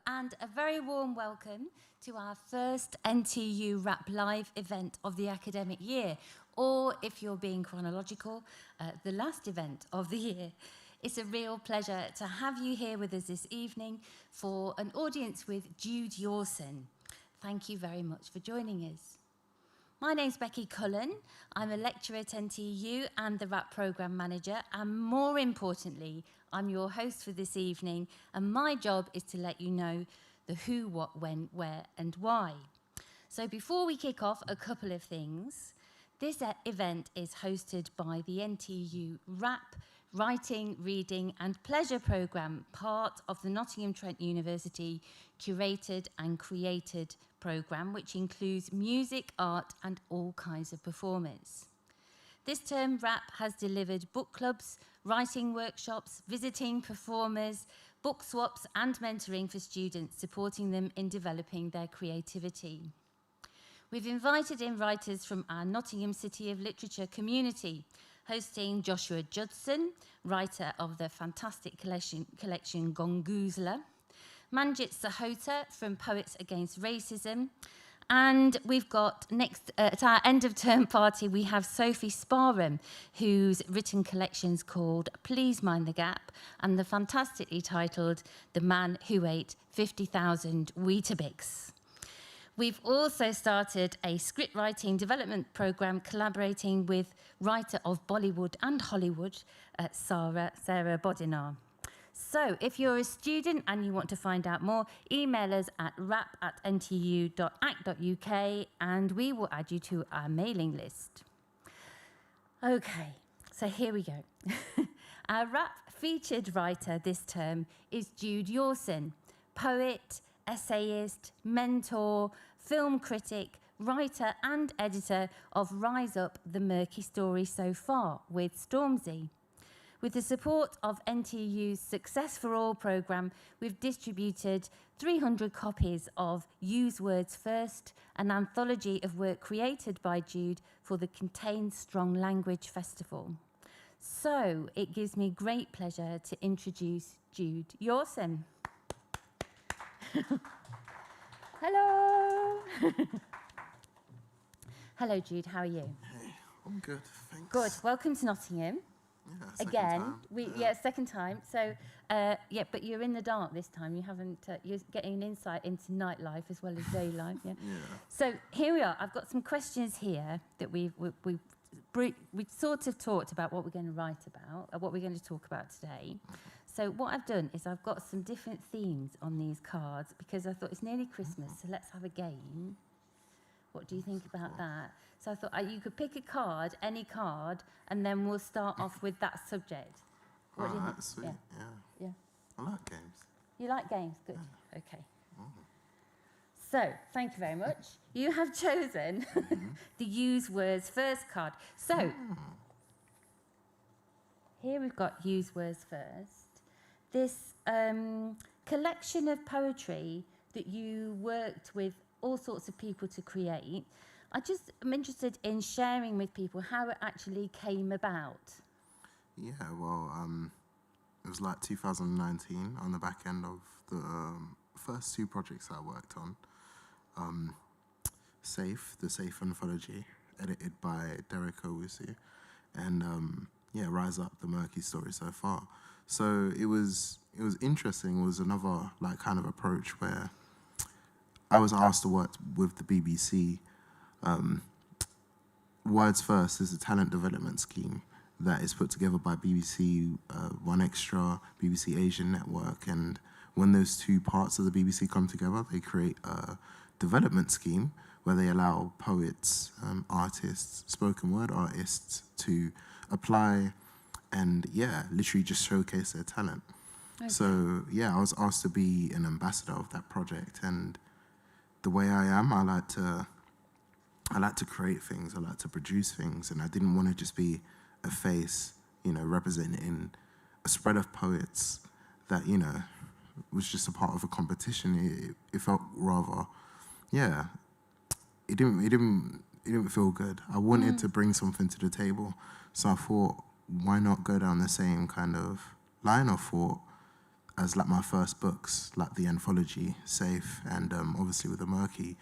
And a very warm welcome to our first NTU Rap Live event of the academic year, or if you're being chronological, the last event of the year. It's a real pleasure to have you here with us this evening for an audience with Jude Yawson. Thank you very much for joining us. My name's Becky Cullen. I'm a lecturer at NTU and the Rap Programme Manager, and more importantly, I'm your host for this evening, and my job is to let you know the who, what, when, where, and why. So before we kick off, a couple of things. This event is hosted by the NTU Rap, Writing, Reading and Pleasure Programme, part of the Nottingham Trent University Curated and Created programme, which includes music, art and all kinds of performance. This term, RAP has delivered book clubs, writing workshops, visiting performers, book swaps and mentoring for students, supporting them in developing their creativity. We've invited in writers from our Nottingham City of Literature community, hosting Joshua Judson, writer of the fantastic collection Gongoozler, Manjit Sahota from Poets Against Racism, and we've got next, at our end of term party, we have Sophie Sparram, whose written collections called Please Mind the Gap, and the fantastically titled The Man Who Ate 50,000 Weetabix. We've also started a script writing development programme collaborating with writer of Bollywood and Hollywood, Sarah Bodinar. So if you're a student and you want to find out more, email us at rap@ntu.ac.uk and we will add you to our mailing list. Okay, so here we go. Our rap featured writer this term is Jude Yawson, poet, essayist, mentor, film critic, writer and editor of Rise Up, The Murky Story So Far with Stormzy. With the support of NTU's Success for All programme, we've distributed 300 copies of Use Words First, an anthology of work created by Jude for the Contain Strong Language Festival. So it gives me great pleasure to introduce Jude Yawson. Hello. Hello, Jude. How are you? Hey, I'm good, thanks. Good. Welcome to Nottingham. Yeah, Again, second time. So, but you're in the dark this time. You haven't. You're getting an insight into nightlife as well as day life. Yeah. Yeah. So here we are. I've got some questions here that we've we sort of talked about what we're going to write about, what we're going to talk about today. So what I've done is I've got some different themes on these cards because I thought it's nearly Christmas, so let's have a game. What do you think about that? So I thought you could pick a card, any card, and then we'll start off with that subject. What do you think? Sweet. Yeah. I like games. You like games? Good. Okay. So, thank you very much. You have chosen the Use Words First card. So, here we've got Use Words First. This collection of poetry that you worked with all sorts of people to create. I'm interested in sharing with people how it actually came about. Yeah, well, it was like 2019 on the back end of the first two projects I worked on. Safe, the Safe anthology, edited by Derek Owusu, and Rise Up, the murky story so far. So it was interesting. It was another like kind of approach where I was asked to work with the BBC. Words First is a talent development scheme that is put together by BBC One Extra, BBC Asian Network, and when those two parts of the BBC come together, they create a development scheme where they allow poets, artists, spoken word artists to apply and literally just showcase their talent. Okay. So I was asked to be an ambassador of that project, and the way I am, I like to create things, I like to produce things, and I didn't want to just be a face, representing a spread of poets that, was just a part of a competition. It felt rather, it didn't feel good. I wanted to bring something to the table, so I thought, why not go down the same kind of line of thought as like my first books, like the anthology Safe, and obviously with the murky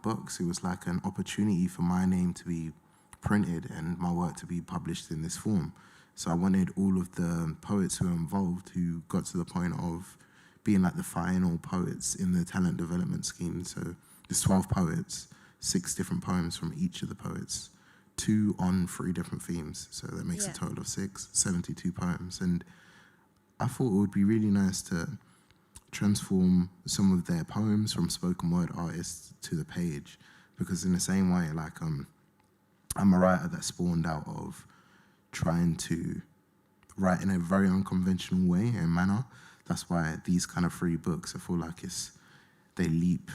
books, it was like an opportunity for my name to be printed and my work to be published in this form. So I wanted all of the poets who were involved, who got to the point of being like the final poets in the talent development scheme. So there's 12 poets, 6 different poems from each of the poets, 2 on 3 different themes. So that makes a total of 72 poems. And I thought it would be really nice to transform some of their poems from spoken word artists to the page, because in the same way, like I'm a writer that spawned out of trying to write in a very unconventional way and manner. That's why these kind of 3 books, I feel like they leap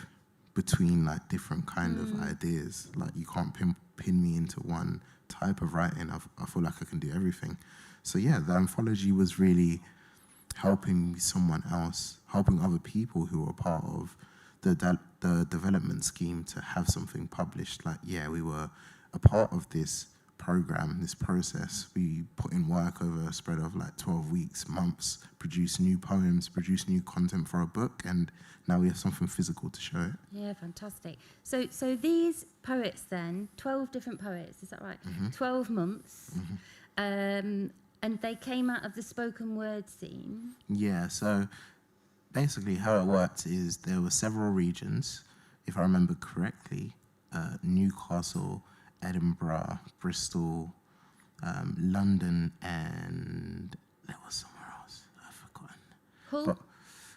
between like different kind of ideas. Like you can't pin me into one type of writing. I feel like I can do everything. So the anthology was really helping someone else, helping other people who were part of the development scheme to have something published. Like, we were a part of this program, this process. We put in work over a spread of like 12 weeks, months, produce new poems, produce new content for a book, and now we have something physical to show it. Yeah, fantastic. So these poets then, 12 different poets, is that right? 12 months. And they came out of the spoken word scene? Yeah, so basically how it worked is there were several regions, if I remember correctly, Newcastle, Edinburgh, Bristol, London, and there was somewhere else, I've forgotten. Hull? But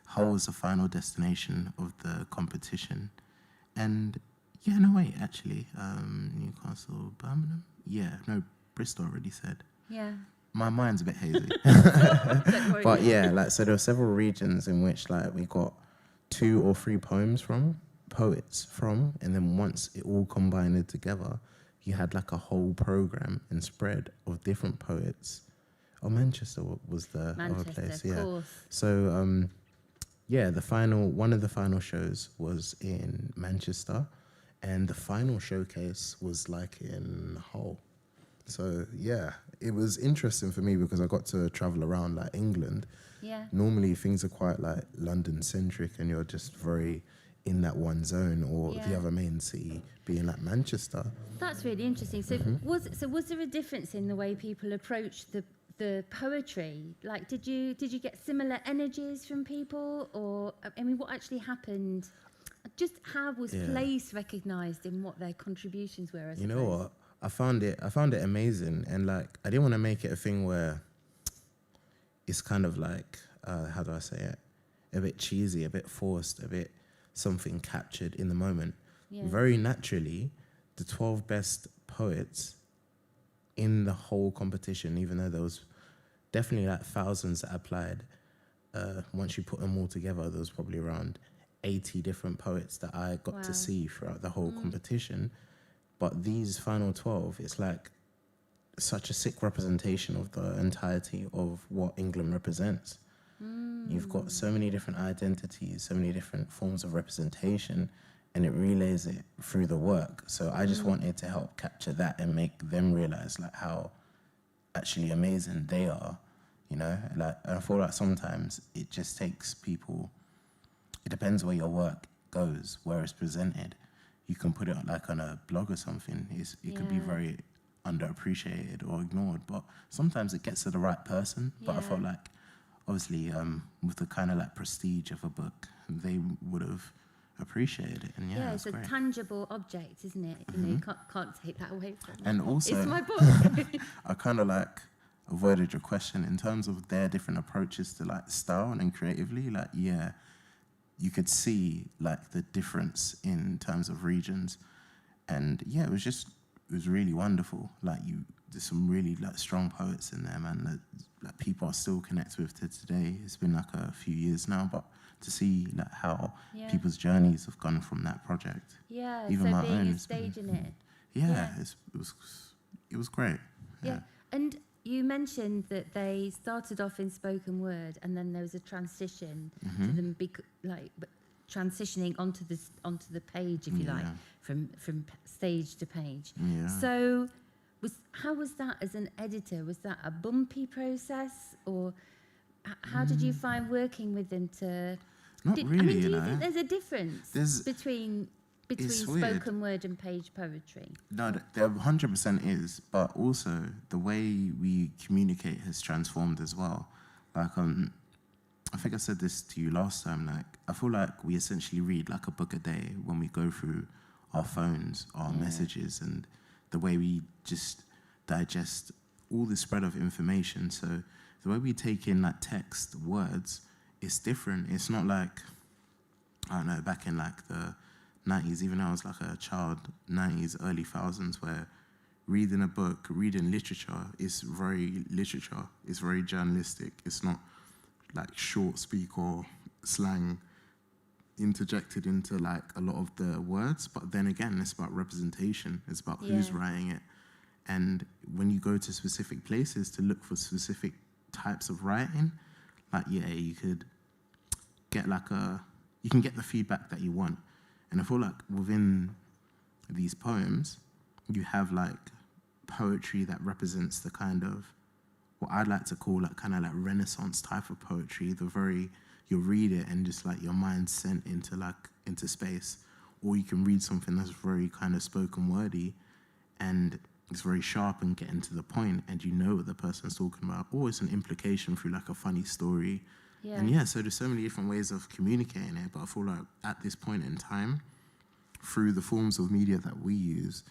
Hull was the final destination of the competition. And Newcastle, Birmingham? Bristol already said. Yeah. My mind's a bit hazy. But so there were several regions in which like we got 2 or 3 poems from, poets from, and then once it all combined together, you had like a whole program and spread of different poets. Oh, Manchester was the other place. Of course. So one of the final shows was in Manchester, and the final showcase was like in Hull. So it was interesting for me because I got to travel around like England. Yeah. Normally things are quite like London centric, and you're just very in that one zone, or the other main city being like Manchester. That's really interesting. So was there a difference in the way people approached the poetry? Like, did you get similar energies from people, or what actually happened? Just how was place recognised in what their contributions were? I suppose. You know what? I found it amazing, and like I didn't want to make it a thing where it's kind of like how do I say it, a bit cheesy, a bit forced, a bit something captured in the moment. Yeah. Very naturally, the 12 best poets in the whole competition, even though there was definitely like thousands that applied, once you put them all together, there was probably around 80 different poets that I got to see throughout the whole competition. But these final 12, it's like such a sick representation of the entirety of what England represents. You've got so many different identities, so many different forms of representation, and it relays it through the work. So I just wanted to help capture that and make them realize like how actually amazing they are, you know? Like, and I feel like sometimes it just takes people, it depends where your work goes, where it's presented. You can put it like on a blog or something. It could be very underappreciated or ignored, but sometimes it gets to the right person. But I felt like, obviously, with the kind of like prestige of a book, they would have appreciated it. And it's a great. tangible object, isn't it? You know, you can't take that away from them. And also, it's my book. I kind of like avoided your question in terms of their different approaches to like style and creatively. Like, you could see like the difference in terms of regions, and it was really wonderful. Like, there's some really like strong poets in there, man, that people are still connected with to today. It's been like a few years now, but to see like how people's journeys have gone from that project. Even so my being own, a stage in it. It was great. Yeah. And you mentioned that they started off in spoken word, and then there was a transition to them transitioning onto the page, if you like, from stage to page. So how was that as an editor? Was that a bumpy process, or how did you find working with them to? Not really. I mean, do you think there's a difference between it's spoken word and page poetry? No, there 100% is, but also the way we communicate has transformed as well. Like, I think I said this to you last time. Like, I feel like we essentially read like a book a day when we go through our phones, our messages, and the way we just digest all the spread of information. So the way we take in like text, words, it's different. It's not like, I don't know, back in like the 90s, even though I was like a child, 90s, early thousands, where reading a book, reading literature is very literature. It's very journalistic. It's not like short speak or slang interjected into like a lot of the words. But then again, it's about representation. It's about who's writing it. And when you go to specific places to look for specific types of writing, like, you could get you can get the feedback that you want. And I feel like within these poems, you have like poetry that represents the kind of, what I'd like to call like kind of like Renaissance type of poetry, you'll read it and just like your mind's sent into space. Or you can read something that's very kind of spoken wordy and it's very sharp and getting to the point, and you know what the person's talking about. Or it's an implication through like a funny story. And so there's so many different ways of communicating it, but I feel like at this point in time, through the forms of media that we use,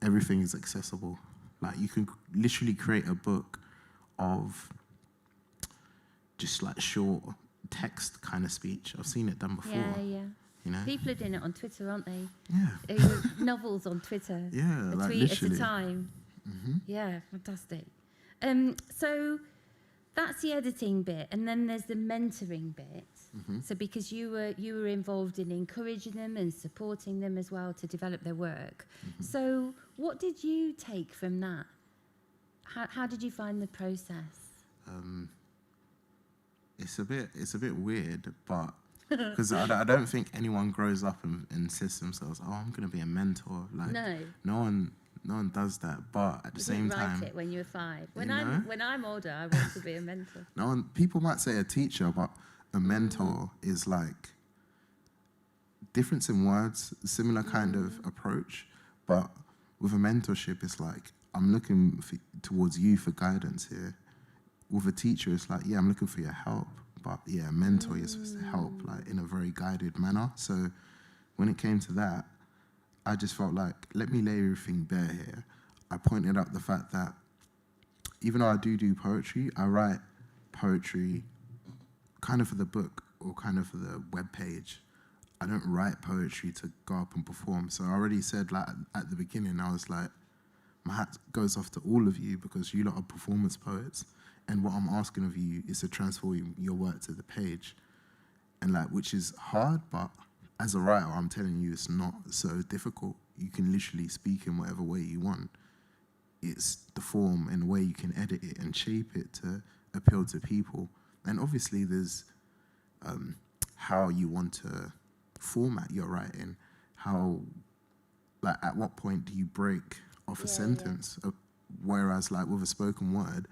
everything is accessible. Like, you can literally create a book of just like short text kind of speech. I've seen it done before. You know? People are doing it on Twitter, aren't they? Yeah. Novels on Twitter. Yeah, a like tweet literally. at a time. Yeah, fantastic. So that's the editing bit, and then there's the mentoring bit. So because you were involved in encouraging them and supporting them as well to develop their work. So what did you take from that? How did you find the process? It's a bit weird, but because I don't think anyone grows up and says to themselves, "Oh, I'm going to be a mentor." Like, no one does that. But at the same time, write it when you were 5. When I'm older, I want to be a mentor. People might say a teacher, but a mentor is like difference in words, similar kind of approach. But with a mentorship, it's like I'm looking towards you for guidance here. With a teacher, it's like, I'm looking for your help. But a mentor is supposed to help like in a very guided manner. So when it came to that, I just felt like, let me lay everything bare here. I pointed out the fact that even though I do poetry, I write poetry kind of for the book or kind of for the webpage. I don't write poetry to go up and perform. So I already said, like, at the beginning, I was like, my hat goes off to all of you because you lot are performance poets. And what I'm asking of you is to transform your work to the page. And like, which is hard, but as a writer, I'm telling you, it's not so difficult. You can literally speak in whatever way you want. It's the form and the way you can edit it and shape it to appeal to people. And obviously there's how you want to format your writing, how, like, at what point do you break off a sentence? Whereas, like, with a spoken word,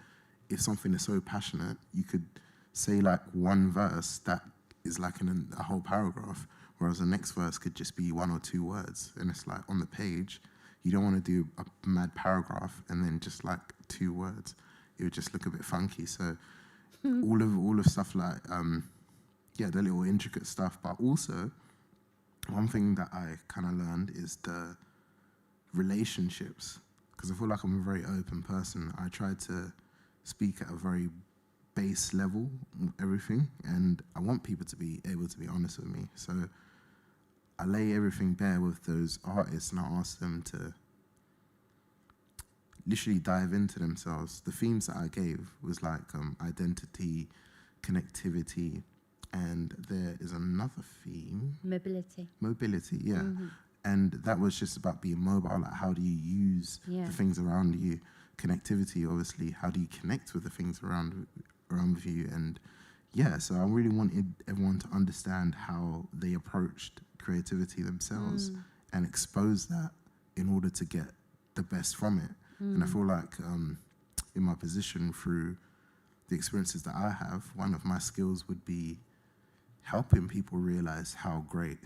if something is so passionate, you could say, like, one verse that is like in a whole paragraph, whereas the next verse could just be 1 or 2 words. And it's like, on the page, you don't want to do a mad paragraph and then just, like, 2 words. It would just look a bit funky. So all of stuff like, the little intricate stuff, but also one thing that I kind of learned is the relationships, because I feel like I'm a very open person. I try to speak at a very base level, everything, and I want people to be able to be honest with me. So I lay everything bare with those artists and I ask them to literally dive into themselves. The themes that I gave was like identity, connectivity, and there is another theme. Mobility, yeah. Mm-hmm. And that was just about being mobile. Like, how do you use the things around you? Connectivity, obviously. How do you connect with the things around with you? And yeah, so I really wanted everyone to understand how they approached creativity themselves and expose that in order to get the best from it. And I feel like in my position, through the experiences that I have, one of my skills would be helping people realize how great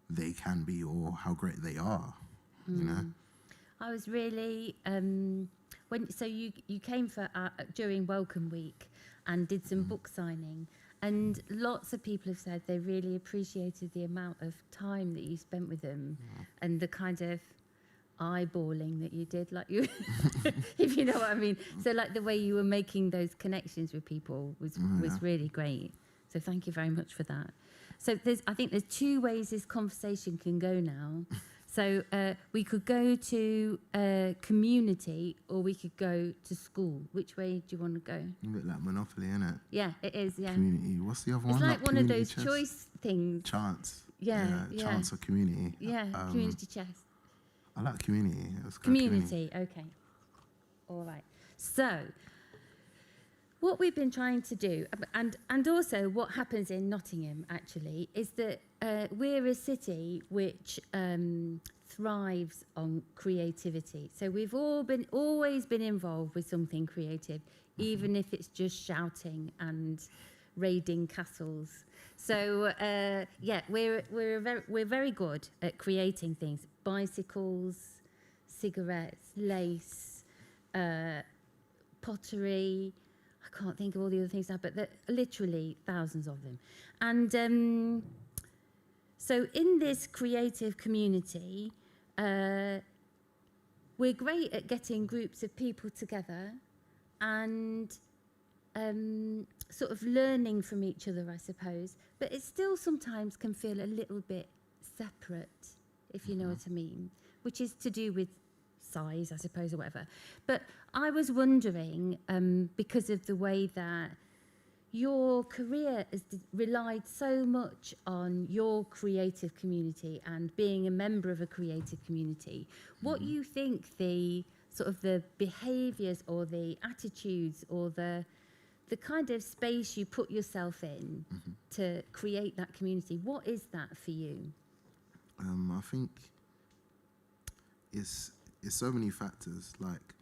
they can be or how great they are, you know? I was really, so you came for during Welcome Week and did some book signing, and lots of people have said they really appreciated the amount of time that you spent with them and the kind of eyeballing that you did, like you, if you know what I mean. So like the way you were making those connections with people was really great. So thank you very much for that. So I think there's 2 ways this conversation can go now. So we could go to community or we could go to school. Which way do you want to go? A bit like Monopoly, innit? Yeah, it is, yeah. Community. What's the other one? It's like one of those chess? choice things. Chance. Yeah. Chance or community. Yeah, community chess. I like community. Community, okay. All right. So what we've been trying to do, and also what happens in Nottingham, actually, is that we're a city which thrives on creativity. So we've always been involved with something creative, even if it's just shouting and raiding castles. So we're very good at creating things: bicycles, cigarettes, lace, pottery. I can't think of all the other things now, but there are literally thousands of them. And so in this creative community, we're great at getting groups of people together and sort of learning from each other, I suppose. But it still sometimes can feel a little bit separate, if you know what I mean, which is to do with size, I suppose, or whatever. But I was wondering, because of the way that your career has relied so much on your creative community and being a member of a creative community, what you think the sort of the behaviours or the attitudes or the kind of space you put yourself in to create that community, what is that for you? I think it's so many factors. Like,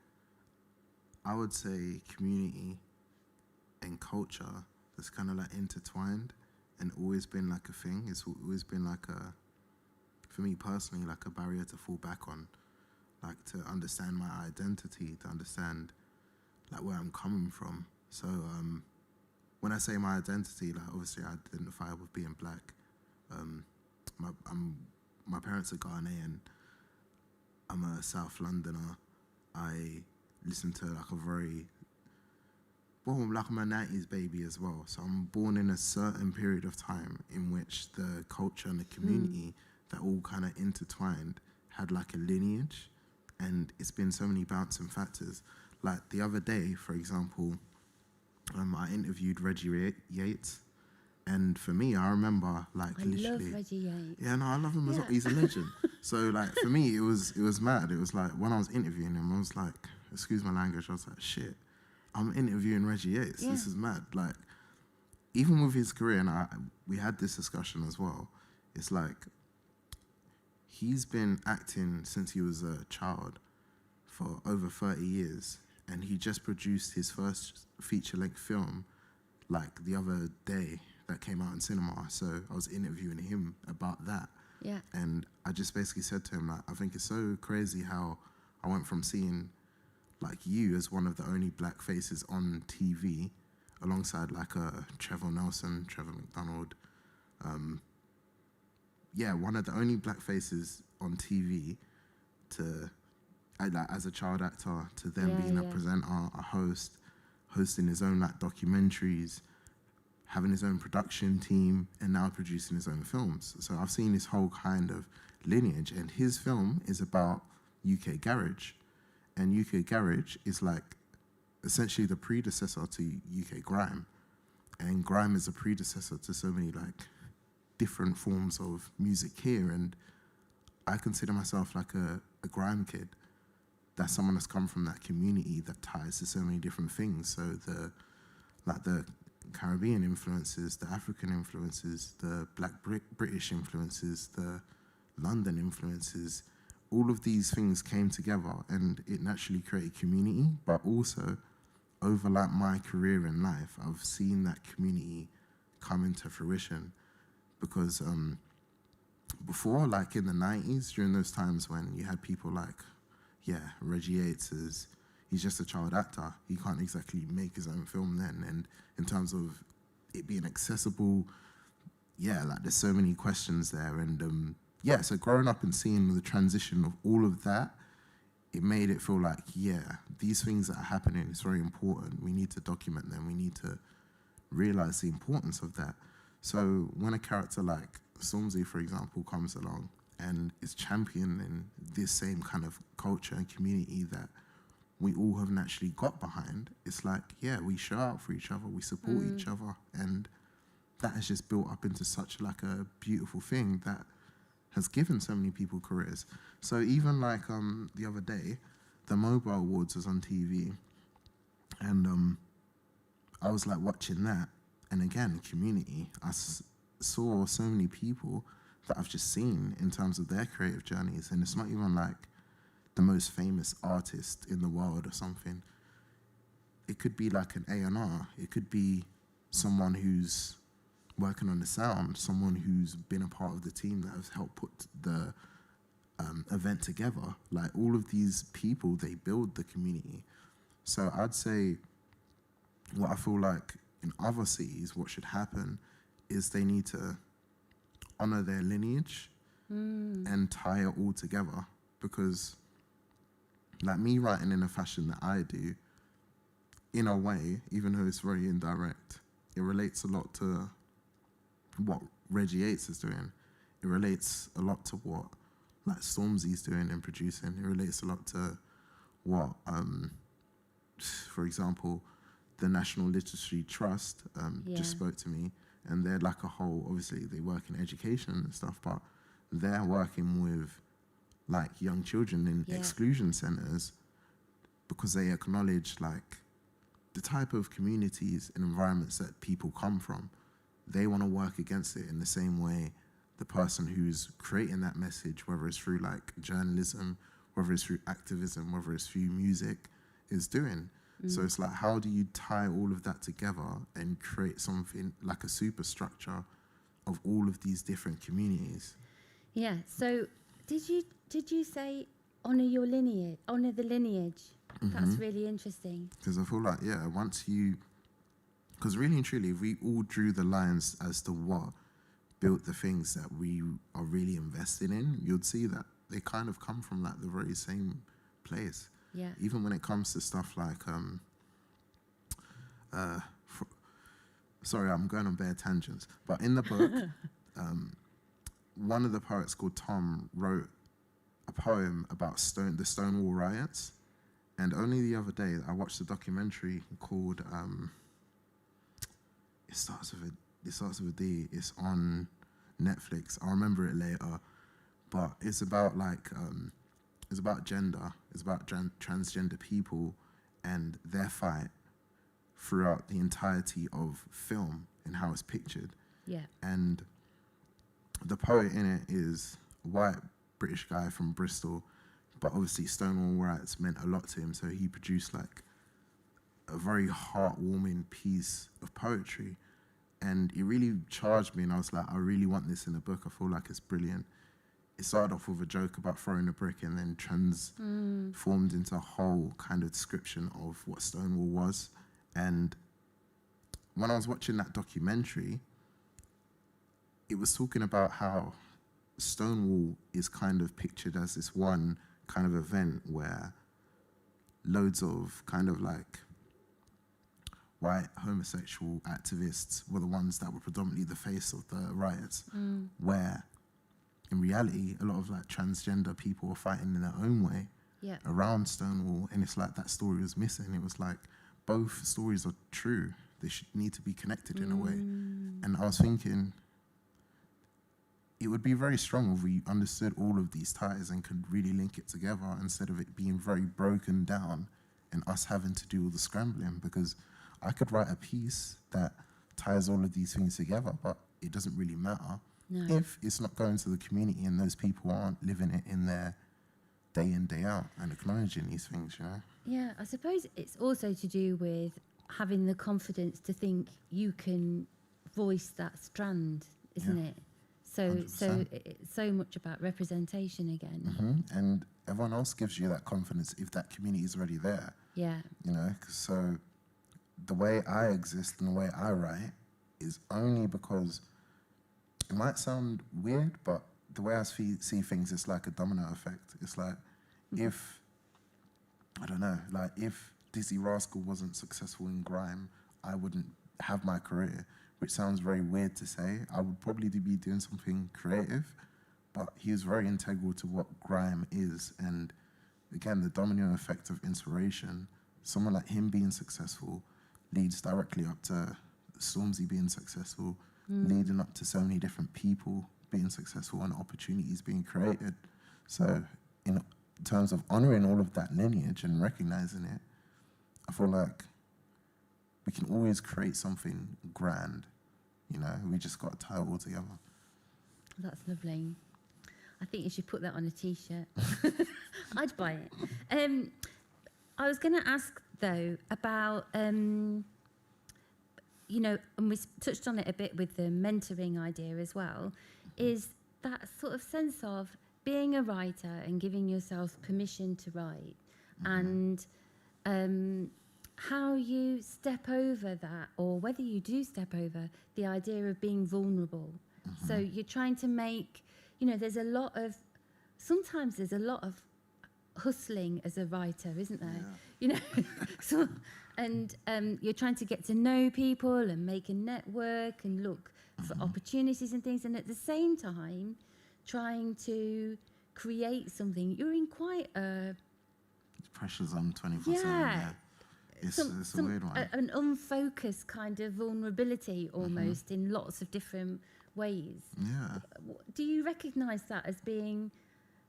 I would say community and culture that's kind of like intertwined and always been like a thing. It's always been like for me personally, like a barrier to fall back on, like to understand my identity, to understand like where I'm coming from. So when I say my identity, like obviously I identify with being black. I'm my parents are Ghanaian. I'm a South Londoner. I listen to like a very, well, like I'm a 90s baby as well. So I'm born in a certain period of time in which the culture and the community that all kind of intertwined had like a lineage. And it's been so many bouncing factors. Like the other day, for example, I interviewed Reggie Yates. And for me, I remember like I literally. love Reggie Yates. Yeah, no, I love him as well. He's a legend. So like for me, it was mad. It was like when I was interviewing him, I was like, excuse my language, I was like, shit, I'm interviewing Reggie Yates. Yeah. This is mad. Like even with his career, and we had this discussion as well. It's like he's been acting since he was a child for over 30 years, and he just produced his first feature-length film like the other day that came out in cinema. So I was interviewing him about that. Yeah. And I just basically said to him, like, I think it's so crazy how I went from seeing like you as one of the only black faces on TV alongside like Trevor Nelson, Trevor McDonald. One of the only black faces on TV to, like, as a child actor, to then being a presenter, a host, hosting his own like documentaries, having his own production team, and now producing his own films. So I've seen this whole kind of lineage, and his film is about UK Garage. And UK Garage is like essentially the predecessor to UK Grime. And Grime is a predecessor to so many like different forms of music here. And I consider myself like a Grime kid. That's someone that's come from that community that ties to so many different things. So the Caribbean influences, the African influences, the Black British influences, the London influences, all of these things came together and it naturally created community. But also, over like my career in life, I've seen that community come into fruition. Because before, like in the 90s, during those times when you had people like, Reggie Yates he's just a child actor. He can't exactly make his own film then. And in terms of it being accessible, like there's so many questions there. And so growing up and seeing the transition of all of that, it made it feel like, these things that are happening is very important. We need to document them. We need to realize the importance of that. So when a character like Stormzy, for example, comes along and is championing this same kind of culture and community that we all have naturally got behind, it's like, we show out for each other, we support each other, and that has just built up into such like a beautiful thing that has given so many people careers. So even like the other day, the Mobile Awards was on TV, and I was like watching that, and again, community. I saw so many people that I've just seen in terms of their creative journeys, and it's not even like the most famous artist in the world or something. It could be like an A&R. It could be someone who's working on the sound, someone who's been a part of the team that has helped put the event together. Like all of these people, they build the community. So I'd say what I feel like in other cities, what should happen is they need to honor their lineage and tie it all together. Because like me writing in a fashion that I do, in a way, even though it's very indirect, it relates a lot to what Reggie Yates is doing. It relates a lot to what like Stormzy's doing and producing. It relates a lot to what, for example, the National Literacy Trust just spoke to me, and they're like a whole, obviously they work in education and stuff, but they're working with like young children in exclusion centers because they acknowledge like the type of communities and environments that people come from. They want to work against it in the same way the person who's creating that message, whether it's through like journalism, whether it's through activism, whether it's through music, is doing. So it's like, how do you tie all of that together and create something like a superstructure of all of these different communities? Yeah. So did you say honor your lineage, honor the lineage? That's really interesting. Because I feel like, once you, because really and truly, if we all drew the lines as to what built the things that we are really invested in, you'd see that they kind of come from like the very same place. Yeah. Even when it comes to stuff like, sorry, I'm going on bare tangents, but in the book, one of the poets called Tom wrote a poem about the Stonewall riots. And only the other day, I watched a documentary called, it starts with a D. It's on Netflix. I'll remember it later. But it's about it's about gender. It's about transgender people and their fight throughout the entirety of film and how it's pictured. Yeah. And the poet in it is a white British guy from Bristol, but obviously Stonewall riots meant a lot to him, so he produced like a very heartwarming piece of poetry, and it really charged me, and I was like, I really want this in a book. I feel like it's brilliant. It started off with a joke about throwing a brick and then transformed into a whole kind of description of what Stonewall was. And when I was watching that documentary, it was talking about how Stonewall is kind of pictured as this one kind of event where loads of kind of like white homosexual activists were the ones that were predominantly the face of the riots, where in reality a lot of like transgender people were fighting in their own way around Stonewall, and it's like that story was missing. It was like both stories are true. They should need to be connected in a way. And I was thinking, it would be very strong if we understood all of these ties and could really link it together instead of it being very broken down and us having to do all the scrambling, because I could write a piece that ties all of these things together, but it doesn't really matter if it's not going to the community and those people aren't living it in their day in, day out and acknowledging these things, you know? Yeah, I suppose it's also to do with having the confidence to think you can voice that strand, isn't it? So 100%. it's so much about representation again. And everyone else gives you that confidence if that community is already there. Yeah. You know, so the way I exist and the way I write is only because it might sound weird, but the way I see things, it's like a domino effect. It's like if, I don't know, like if Dizzy Rascal wasn't successful in grime, I wouldn't have my career, which sounds very weird to say. I would probably be doing something creative, but he was very integral to what grime is. And again, the domino effect of inspiration, someone like him being successful leads directly up to Stormzy being successful, leading up to so many different people being successful and opportunities being created. So in terms of honoring all of that lineage and recognizing it, I feel like we can always create something grand, you know, we just got to tie it all together. That's lovely. I think you should put that on a T-shirt. I'd buy it. I was going to ask, though, about, you know, and we touched on it a bit with the mentoring idea as well, is that sort of sense of being a writer and giving yourself permission to write, and how you step over that, or whether you do step over the idea of being vulnerable. So you're trying to make, you know, sometimes there's a lot of hustling as a writer, isn't there? You know, so, and you're trying to get to know people and make a network and look for opportunities and things, and at the same time trying to create something. You're in quite a... Pressure's on 24/7, yeah. It's a weird one. An unfocused kind of vulnerability almost in lots of different ways. Yeah. Do you recognise that as being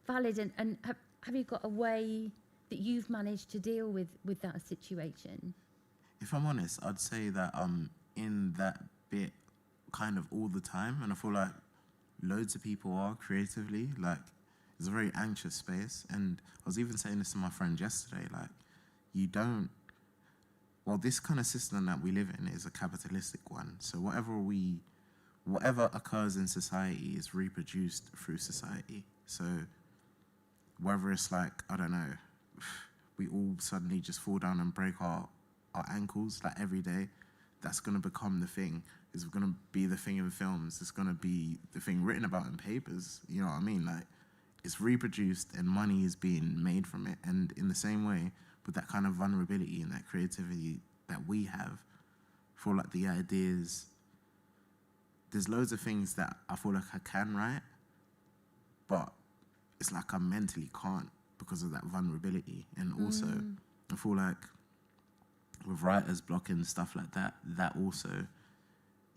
valid, and have you got a way that you've managed to deal with that situation? If I'm honest, I'd say that I'm in that bit kind of all the time, and I feel like loads of people are creatively. Like, it's a very anxious space, and I was even saying this to my friend yesterday, like, this kind of system that we live in is a capitalistic one, so whatever occurs in society is reproduced through society. So whether it's like, I don't know, we all suddenly just fall down and break our ankles like every day, that's going to become the thing. It's going to be the thing in films. It's going to be the thing written about in papers. You know what I mean? Like, it's reproduced and money is being made from it. And in the same way, with that kind of vulnerability and that creativity that we have, I feel like the ideas, there's loads of things that I feel like I can write, but it's like I mentally can't because of that vulnerability. And also, I feel like with writer's block and stuff like that, that also,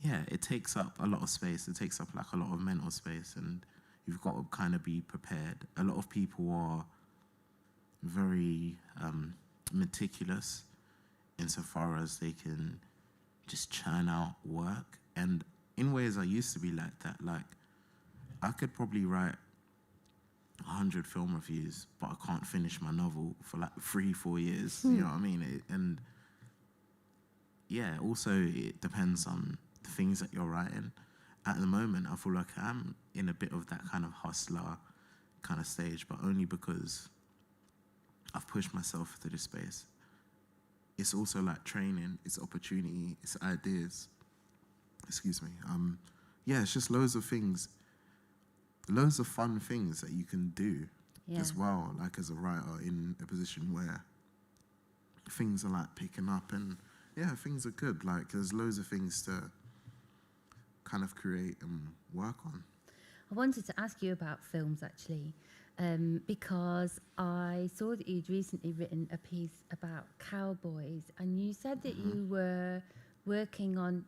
yeah, it takes up a lot of space. It takes up like a lot of mental space, and you've got to kind of be prepared. A lot of people are very meticulous insofar as they can just churn out work. And in ways I used to be like that. Like, I could probably write 100 film reviews, but I can't finish my novel for like 3-4 years. You know what I mean? And yeah, also it depends on the things that you're writing. At the moment, I feel like I'm in a bit of that kind of hustler kind of stage, but only because I've pushed myself to this space. It's also like training, it's opportunity, it's ideas. Excuse me. Yeah, it's just loads of things, loads of fun things that you can do as well, like as a writer in a position where things are like picking up and yeah, things are good. Like there's loads of things to kind of create and work on. I wanted to ask you about films actually, because I saw that you'd recently written a piece about cowboys, and you said that you were working on,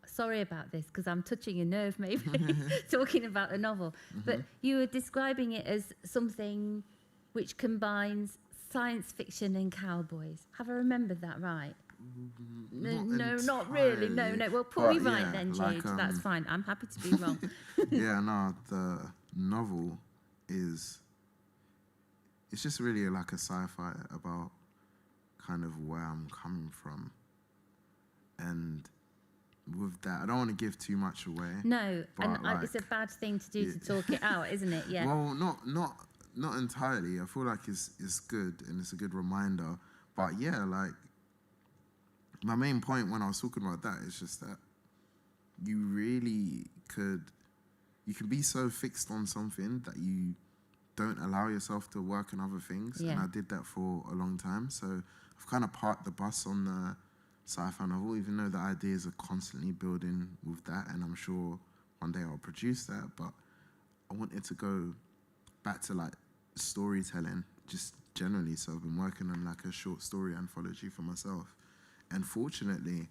sorry about this because I'm touching a nerve maybe talking about a novel, but you were describing it as something which combines science fiction and cowboys. Have I remembered that right? No, not really. No. Well, put me right then, Jude. Like, that's fine. I'm happy to be wrong. Yeah, no, the novel it's just really like a sci-fi about kind of where I'm coming from. And with that, I don't want to give too much away. No, and like, it's a bad thing to do to talk it out, isn't it? Yeah. Well, not entirely. I feel like it's good and it's a good reminder. But yeah, like, my main point when I was talking about that is just that you can be so fixed on something that you don't allow yourself to work on other things. Yeah. And I did that for a long time. So I've kind of parked the bus on the sci-fi novel, even though the ideas are constantly building with that. And I'm sure one day I'll produce that. But I wanted to go back to like storytelling just generally. So I've been working on like a short story anthology for myself. And fortunately,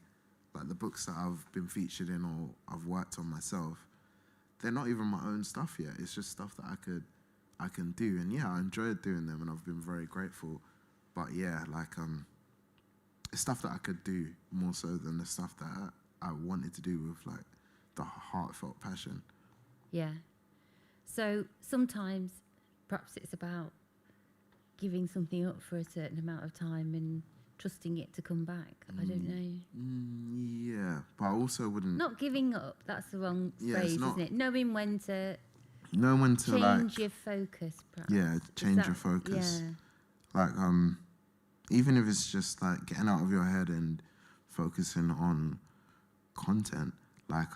like the books that I've been featured in or I've worked on myself, they're not even my own stuff yet. It's just stuff that I can do. And yeah, I enjoyed doing them and I've been very grateful. But yeah, like it's stuff that I could do more so than the stuff that I wanted to do with like the heartfelt passion. Yeah. So sometimes perhaps it's about giving something up for a certain amount of time and trusting it to come back. I don't know. Yeah, but I also wouldn't... Not giving up, that's the wrong phrase, isn't it? Knowing when to change like, your focus, perhaps. Yeah, change your focus. Yeah. Like, even if it's just like getting out of your head and focusing on content. Like,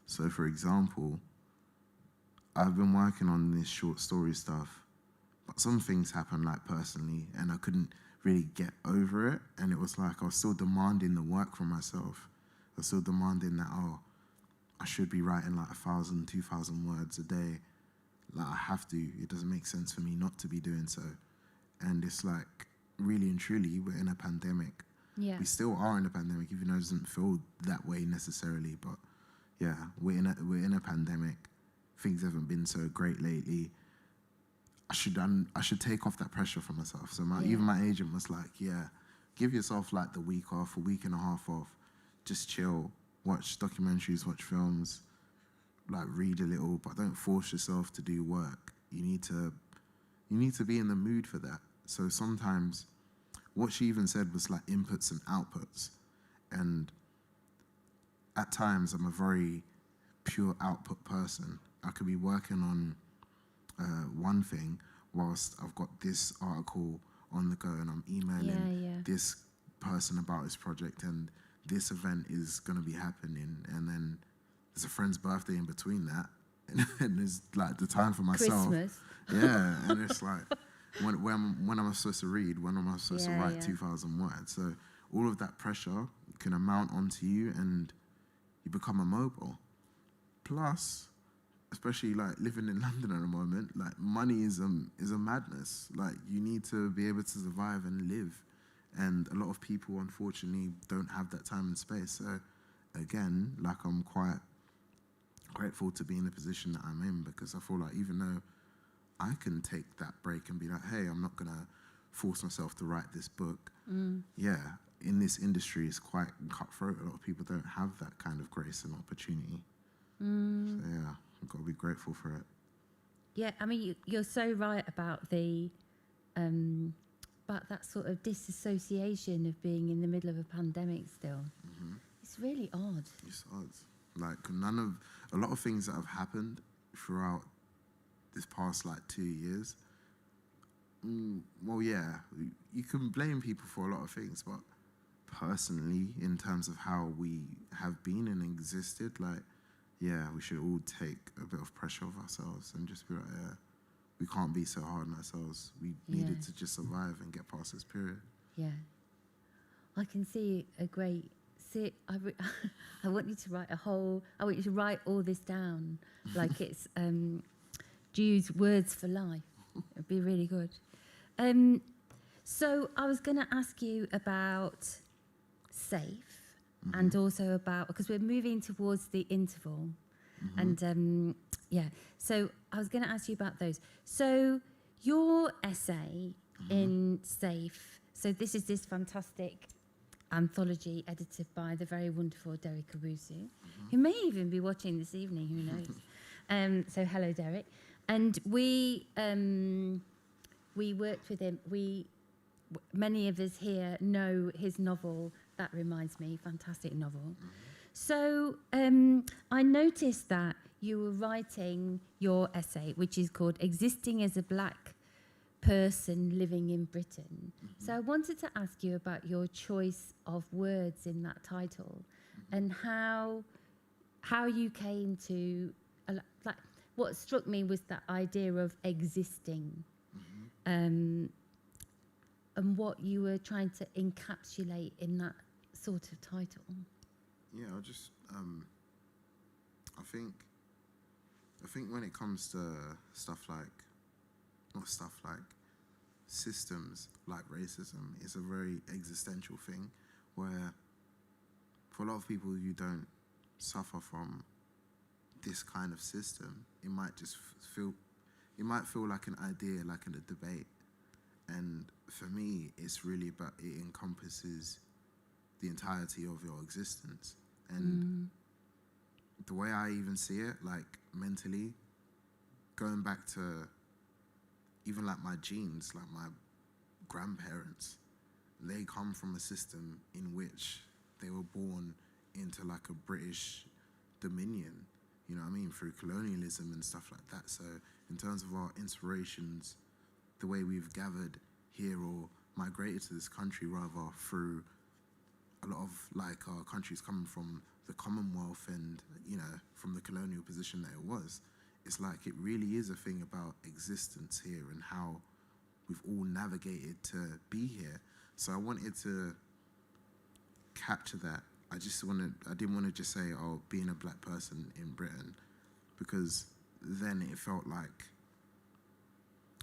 so for example, I've been working on this short story stuff, but some things happened like personally and I couldn't really get over it, and it was like I was still demanding the work from myself. I was still demanding that, I should be writing like 1,000, 2,000 words a day. Like I have to. It doesn't make sense for me not to be doing so. And it's like, really and truly, we're in a pandemic. Yeah. We still are in a pandemic, even though it doesn't feel that way necessarily. But yeah, we're in a pandemic. Things haven't been so great lately. I should take off that pressure from myself. So even my agent was like, yeah, give yourself like the week off, a week and a half off. Just chill, watch documentaries, watch films, like read a little, but don't force yourself to do work. You need to be in the mood for that. So sometimes what she even said was like inputs and outputs. And at times I'm a very pure output person. I could be working on one thing whilst I've got this article on the go and I'm emailing this person about his project and this event is going to be happening, and then there's a friend's birthday in between that, and there's like the time for myself. Christmas. Yeah, and it's like, when am I supposed to read? When am I supposed to write 2,000 words? So all of that pressure can amount onto you, and you become immobile. Plus, especially like living in London at the moment, like money is a madness. Like you need to be able to survive and live, and a lot of people unfortunately don't have that time and space. So again, like I'm quite grateful to be in the position that I'm in, because I feel like even though I can take that break and be like, hey, I'm not gonna force myself to write this book. Yeah, in this industry it's quite cutthroat. A lot of people don't have that kind of grace and opportunity. So yeah, I've got to be grateful for it. Yeah, I mean, you're so right about the about that sort of disassociation of being in the middle of a pandemic still. It's really odd. It's odd. Like a lot of things that have happened throughout this past like 2 years. Well, yeah, you can blame people for a lot of things, but personally, in terms of how we have been and existed, like, yeah, we should all take a bit of pressure off ourselves and just be like, yeah, we can't be so hard on ourselves. We needed to just survive and get past this period. Yeah. I can see a great... I want you to write I want you to write all this down like it's Jude's Words for Life. It'd be really good. So I was going to ask you about Safe, and also about, because we're moving towards the interval, and so I was going to ask you about those. So your essay in Safe, so this is this fantastic anthology edited by the very wonderful Derek Owusu, who may even be watching this evening, who knows. So hello, Derek. And we worked with him. Many of us here know his novel, That Reminds Me, fantastic novel. So I noticed that you were writing your essay, which is called Existing as a Black Person Living in Britain. So I wanted to ask you about your choice of words in that title, and how you came to, like, what struck me was that idea of existing, and what you were trying to encapsulate in that sort of title. Yeah, I think when it comes to systems like racism, it's a very existential thing, where for a lot of people who don't suffer from this kind of system, it might just feel like an idea, like in a debate. And for me, it's really about, it encompasses the entirety of your existence. And the way I even see it, like mentally, going back to even like my genes, like my grandparents, they come from a system in which they were born into like a British dominion, you know what I mean, through colonialism and stuff like that. So in terms of our inspirations, the way we've gathered here or migrated to this country, rather, through a lot of like our countries coming from the Commonwealth and, you know, from the colonial position that it was, it's like it really is a thing about existence here and how we've all navigated to be here. So I wanted to capture that. I didn't want to just say, oh, being a black person in Britain, because then it felt like,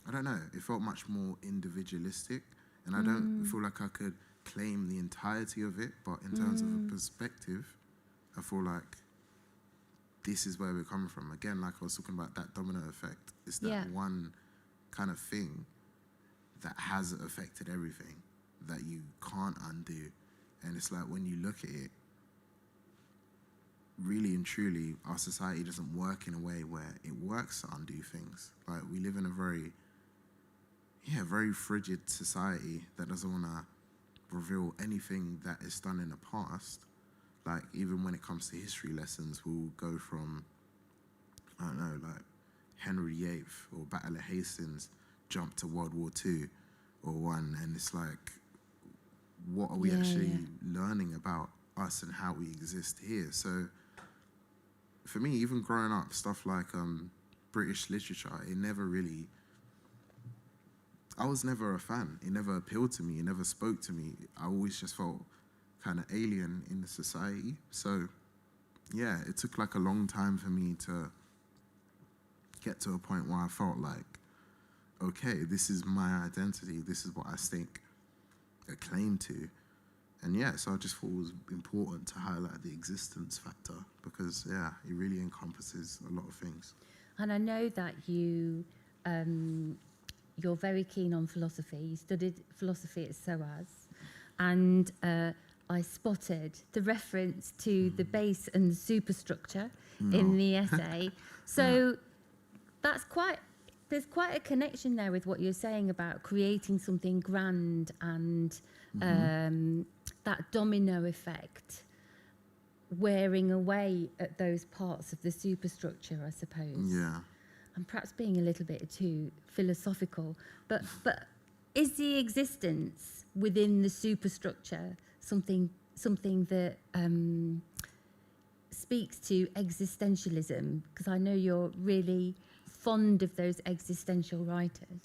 I don't know, it felt much more individualistic, and I don't feel like I could claim the entirety of it, but in terms of a perspective, I feel like this is where we're coming from. Again, like I was talking about that domino effect, it's that one kind of thing that has affected everything that you can't undo. And it's like, when you look at it, really and truly, our society doesn't work in a way where it works to undo things. Like, we live in a very frigid society that doesn't want to reveal anything that is done in the past. Like, even when it comes to history lessons, we'll go from, I don't know, like Henry VIII or Battle of Hastings, jump to World War II or one, and it's like, what are we actually learning about us and how we exist here. So for me, even growing up, stuff like British literature, it never really, I was never a fan. It never appealed to me. It never spoke to me. I always just felt kind of alien in the society. So yeah, it took like a long time for me to get to a point where I felt like, okay, this is my identity. This is what I stake a claim to. And yeah, so I just thought it was important to highlight the existence factor because, yeah, it really encompasses a lot of things. And I know that you're very keen on philosophy. You studied philosophy at SOAS. And I spotted the reference to the base and the superstructure in the essay. So there's quite a connection there with what you're saying about creating something grand and that domino effect wearing away at those parts of the superstructure, I suppose. Yeah. And perhaps being a little bit too philosophical, but is the existence within the superstructure something that speaks to existentialism? Because I know you're really fond of those existential writers.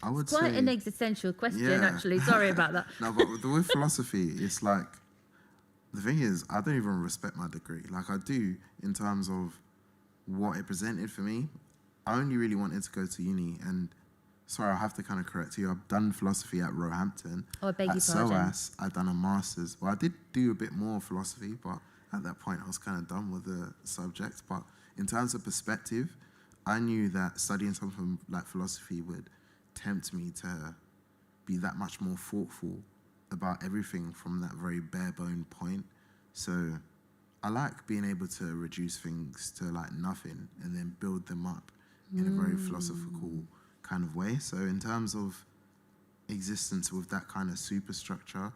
I would say quite an existential question, actually. Sorry about that. No, but with philosophy, it's like, the thing is, I don't even respect my degree. Like I do in terms of what it presented for me. I only really wanted to go to uni, and sorry, I have to kind of correct you. I've done philosophy at Roehampton. Oh, I beg your pardon. At SOAS, I've done a master's. Well, I did do a bit more philosophy, but at that point, I was kind of done with the subject. But in terms of perspective, I knew that studying something like philosophy would tempt me to be that much more thoughtful about everything from that very bare bone point. So I like being able to reduce things to like nothing and then build them up in a very philosophical kind of way. So in terms of existence with that kind of superstructure,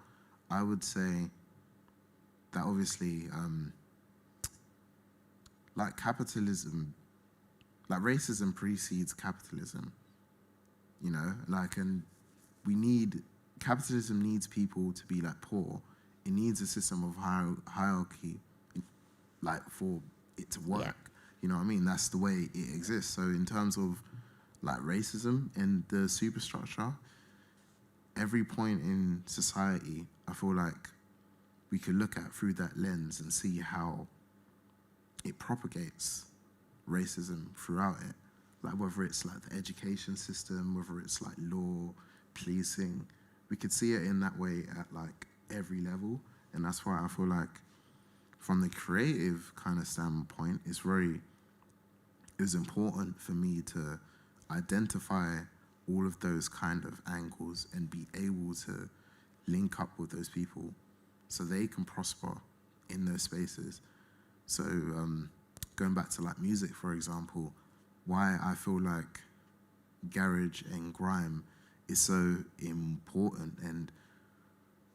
I would say that obviously like capitalism, like racism precedes capitalism, you know, like, and capitalism needs people to be like poor. It needs a system of hierarchy, like for it to work. Yeah. You know what I mean? That's the way it exists. So in terms of like racism and the superstructure, every point in society, I feel like we could look at through that lens and see how it propagates racism throughout it. Like whether it's like the education system, whether it's like law, policing, we could see it in that way at like every level. And that's why I feel like from the creative kind of standpoint, it was important for me to identify all of those kind of angles and be able to link up with those people so they can prosper in those spaces. So going back to like music, for example, why I feel like garage and grime is so important and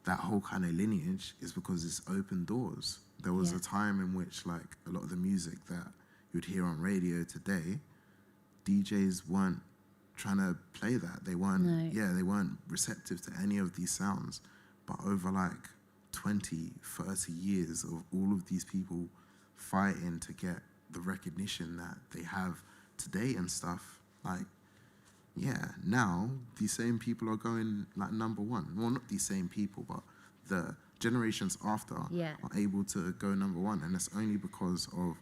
that whole kind of lineage is because it's opened doors. There was a time in which like a lot of the music that you'd hear on radio today, DJs weren't trying to play that. They weren't, they weren't receptive to any of these sounds. But over like 20, 30 years of all of these people fighting to get the recognition that they have today and stuff, like, now these same people are going like number one. Well, not these same people, but the generations after are able to go number one. And that's only because of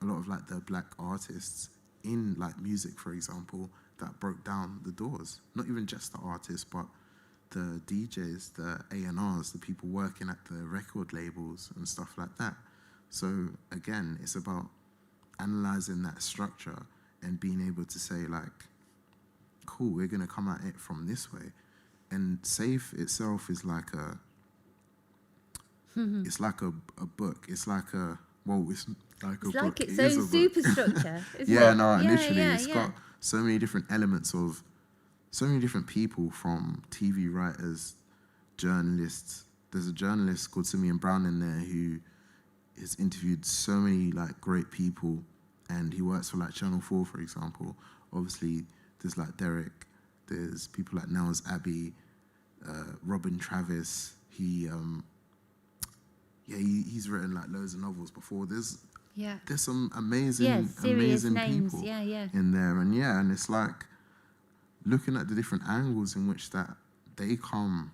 a lot of like the black artists in like music, for example, that broke down the doors. Not even just the artists, but the DJs, the A&Rs, the people working at the record labels and stuff like that. So again, it's about analyzing that structure and being able to say like, cool, we're going to come at it from this way. And Safe itself is like it's like a book. It's like a, well, it's like a book. It's like its own superstructure, isn't it? Literally, it's got so many different elements of so many different people, from TV writers, journalists. There's a journalist called Simeon Brown in there who has interviewed so many like great people, and he works for like Channel 4, for example. Obviously, there's like Derek, there's people like Nels Abbey, Robin Travis, He's written like loads of novels before. There's Yeah. some amazing serious amazing names. people Yeah. in there, and it's like looking at the different angles in which that they come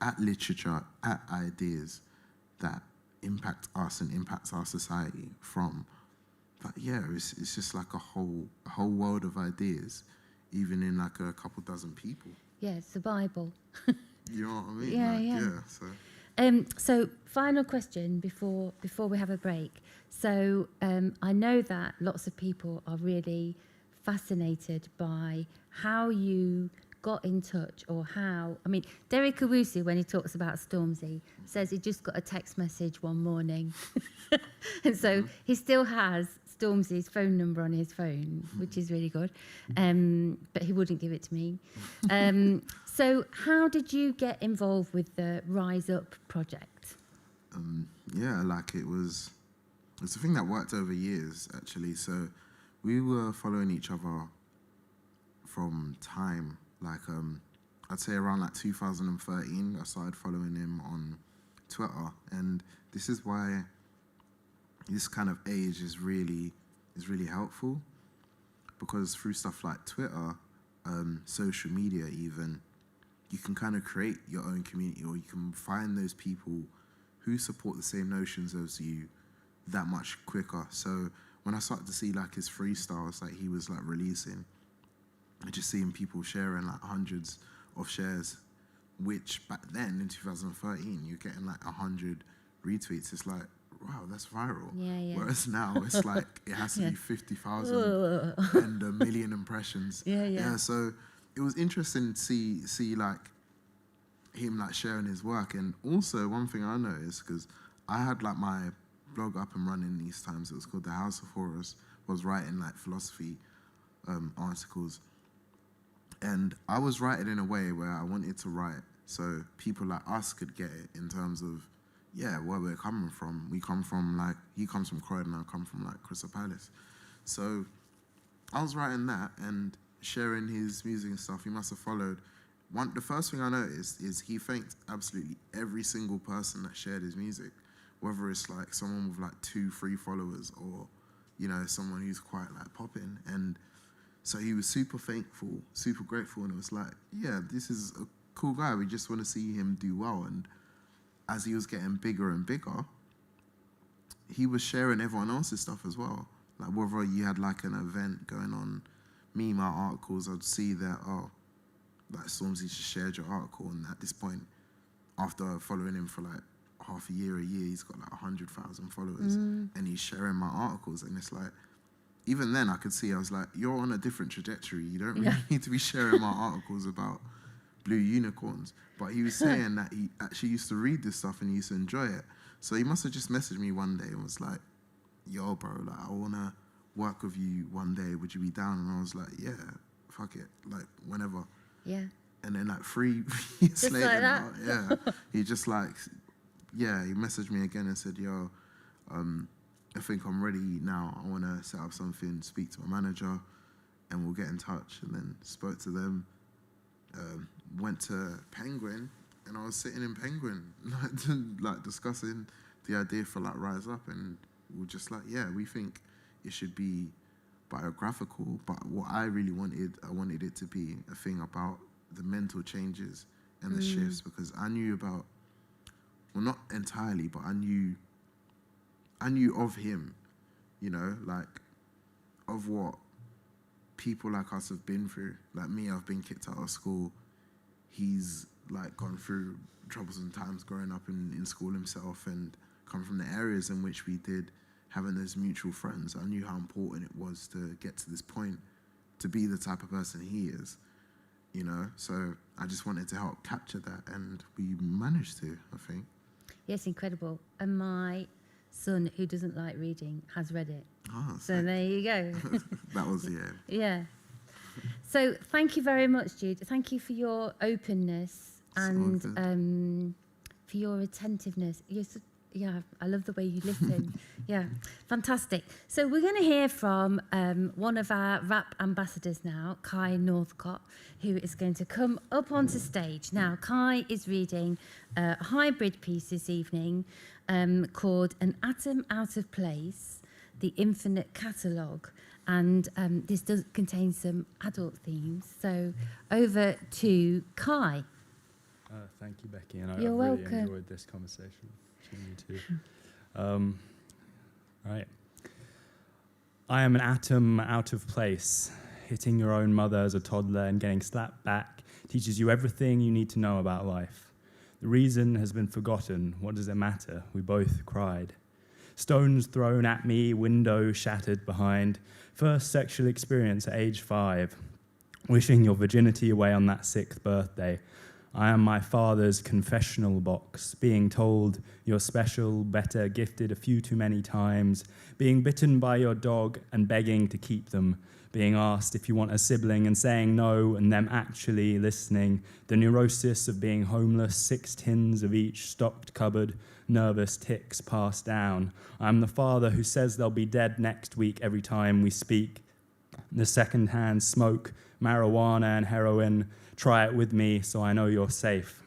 at literature, at ideas that impact us and impacts our society from. But yeah, it's just like a whole world of ideas, even in like a couple dozen people. Yeah, it's the Bible. You know what I mean? Yeah. So So final question before we have a break. So I know that lots of people are really fascinated by how you got in touch, or how, I mean, Derek Owusu, when he talks about Stormzy, says he just got a text message one morning. And so he still has Stormzy's phone number on his phone, which is really good. But he wouldn't give it to me. So how did you get involved with the Rise Up project? It was a thing that worked over years, actually. So we were following each other from time. I'd say around like 2013, I started following him on Twitter. And this is why this kind of age is really helpful, because through stuff like Twitter, social media even, you can kind of create your own community, or you can find those people who support the same notions as you that much quicker. So when I started to see like his freestyles that he was like releasing, and just seeing people sharing like hundreds of shares, which back then in 2013, you're getting like 100 retweets. It's like, wow, that's viral. Yeah. Whereas now it's like it has to be 50,000 and 1 million impressions. Yeah. So it was interesting to see like him like sharing his work. And also one thing I noticed, because I had like my blog up and running these times, it was called The House of Horrors, was writing like philosophy articles. And I was writing in a way where I wanted to write so people like us could get it, in terms of, where we're coming from. We come from like, he comes from Croydon, I come from like Crystal Palace. So I was writing that and sharing his music and stuff. He must have followed. The first thing I noticed is he thanked absolutely every single person that shared his music, whether it's like someone with like 2-3 followers, or, someone who's quite like popping. And so he was super thankful, super grateful, and it was like, this is a cool guy. We just want to see him do well. And as he was getting bigger and bigger, he was sharing everyone else's stuff as well. Like whether you had like an event going on, my articles, I'd see that, like Stormzy just shared your article, and at this point, after following him for like half a year, he's got like 100,000 followers, and he's sharing my articles, and it's like, even then I could see, I was like, you're on a different trajectory. You don't really need to be sharing my articles about blue unicorns. But he was saying that he actually used to read this stuff and he used to enjoy it. So he must have just messaged me one day and was like, yo, bro, like, I want to work with you one day. Would you be down? And I was like, yeah, fuck it. Like, whenever. Yeah. And then like 3 years just later, like that? he just like, he messaged me again and said, yo, I think I'm ready now. I want to set up something, speak to my manager, and we'll get in touch. And then spoke to them, went to Penguin, and I was sitting in Penguin, like discussing the idea for like Rise Up, and we were just like, we think it should be biographical, but what I really wanted, I wanted it to be a thing about the mental changes and the shifts, because I knew about, well, not entirely, but I knew of him, like of what people like us have been through. Like me, I've been kicked out of school. He's like gone through troublesome times growing up in school himself, and come from the areas in which we did, having those mutual friends. I knew how important it was to get to this point, to be the type of person he is, So I just wanted to help capture that, and we managed to, I think. Yes, incredible. And my son, who doesn't like reading, has read it. Oh, so there you go. That was the end. Yeah. So thank you very much, Jude. Thank you for your openness and for your attentiveness. You're Yeah, I love the way you listen. Yeah, fantastic. So we're going to hear from one of our rap ambassadors now, Kai Northcott, who is going to come up onto stage. Now, Kai is reading a hybrid piece this evening called An Atom Out of Place, The Infinite Catalogue. And this does contain some adult themes. So over to Kai. Thank you, Becky, and I've You're really welcome. enjoyed this conversation between you two. Right. I am an atom out of place. Hitting your own mother as a toddler and getting slapped back teaches you everything you need to know about life. The reason has been forgotten. What does it matter? We both cried. Stones thrown at me, window shattered behind. First sexual experience at age 5. Wishing your virginity away on that 6th birthday. I am my father's confessional box, being told you're special, better, gifted a few too many times, being bitten by your dog and begging to keep them, being asked if you want a sibling and saying no and them actually listening, the neurosis of being homeless, 6 tins of each stocked cupboard, nervous ticks passed down. I'm the father who says they'll be dead next week every time we speak. The second-hand smoke, marijuana and heroin, try it with me so I know you're safe.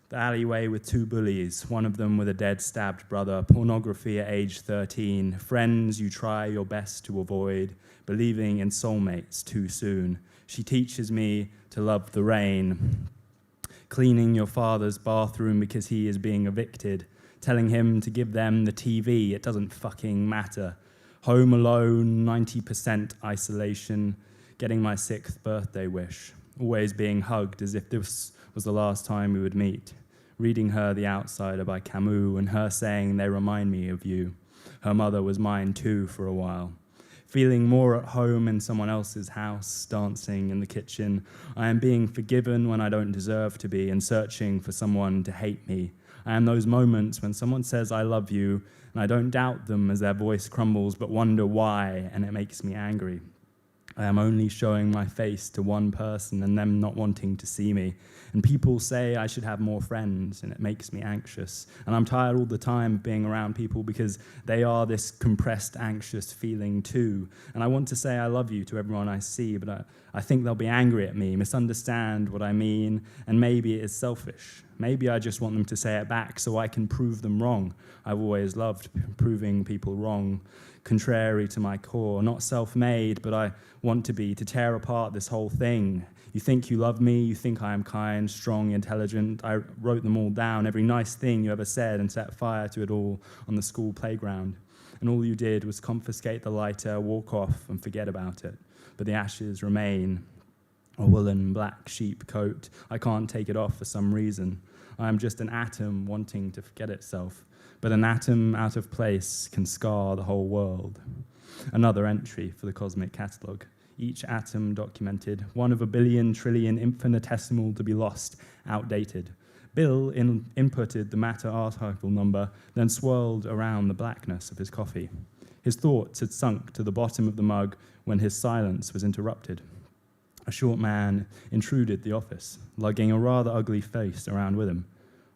The alleyway with 2 bullies, one of them with a dead stabbed brother, pornography at age 13, friends you try your best to avoid, believing in soulmates too soon. She teaches me to love the rain. Cleaning your father's bathroom because he is being evicted, telling him to give them the TV, it doesn't fucking matter. Home alone, 90% isolation, getting my 6th birthday wish. Always being hugged as if this was the last time we would meet. Reading her The Outsider by Camus and her saying they remind me of you. Her mother was mine too for a while. Feeling more at home in someone else's house, dancing in the kitchen. I am being forgiven when I don't deserve to be and searching for someone to hate me. I am those moments when someone says I love you and I don't doubt them as their voice crumbles but wonder why and it makes me angry. I am only showing my face to one person and them not wanting to see me. And people say I should have more friends and it makes me anxious. And I'm tired all the time of being around people because they are this compressed, anxious feeling too. And I want to say I love you to everyone I see, but I think they'll be angry at me, misunderstand what I mean, and maybe it is selfish. Maybe I just want them to say it back so I can prove them wrong. I've always loved proving people wrong. Contrary to my core, not self-made, but I want to be, to tear apart this whole thing. You think you love me, you think I am kind, strong, intelligent. I wrote them all down, every nice thing you ever said, and set fire to it all on the school playground. And all you did was confiscate the lighter, walk off, and forget about it. But the ashes remain. A woolen black sheep coat. I can't take it off for some reason. I am just an atom wanting to forget itself. But an atom out of place can scar the whole world. Another entry for the cosmic catalogue. Each atom documented, 1 of a billion trillion infinitesimal to be lost, outdated. Bill inputted the matter article number, then swirled around the blackness of his coffee. His thoughts had sunk to the bottom of the mug when his silence was interrupted. A short man intruded the office, lugging a rather ugly face around with him.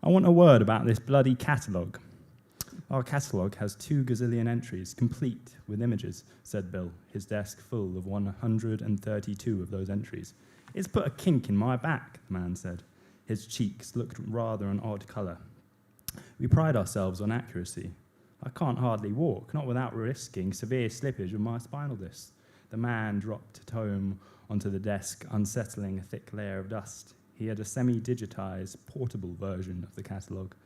I want a word about this bloody catalogue. Our catalogue has 2 gazillion entries, complete with images, said Bill, his desk full of 132 of those entries. It's put a kink in my back, the man said. His cheeks looked rather an odd colour. We pride ourselves on accuracy. I can't hardly walk, not without risking severe slippage of my spinal disc. The man dropped a tome onto the desk, unsettling a thick layer of dust. He had a semi-digitized, portable version of the catalogue.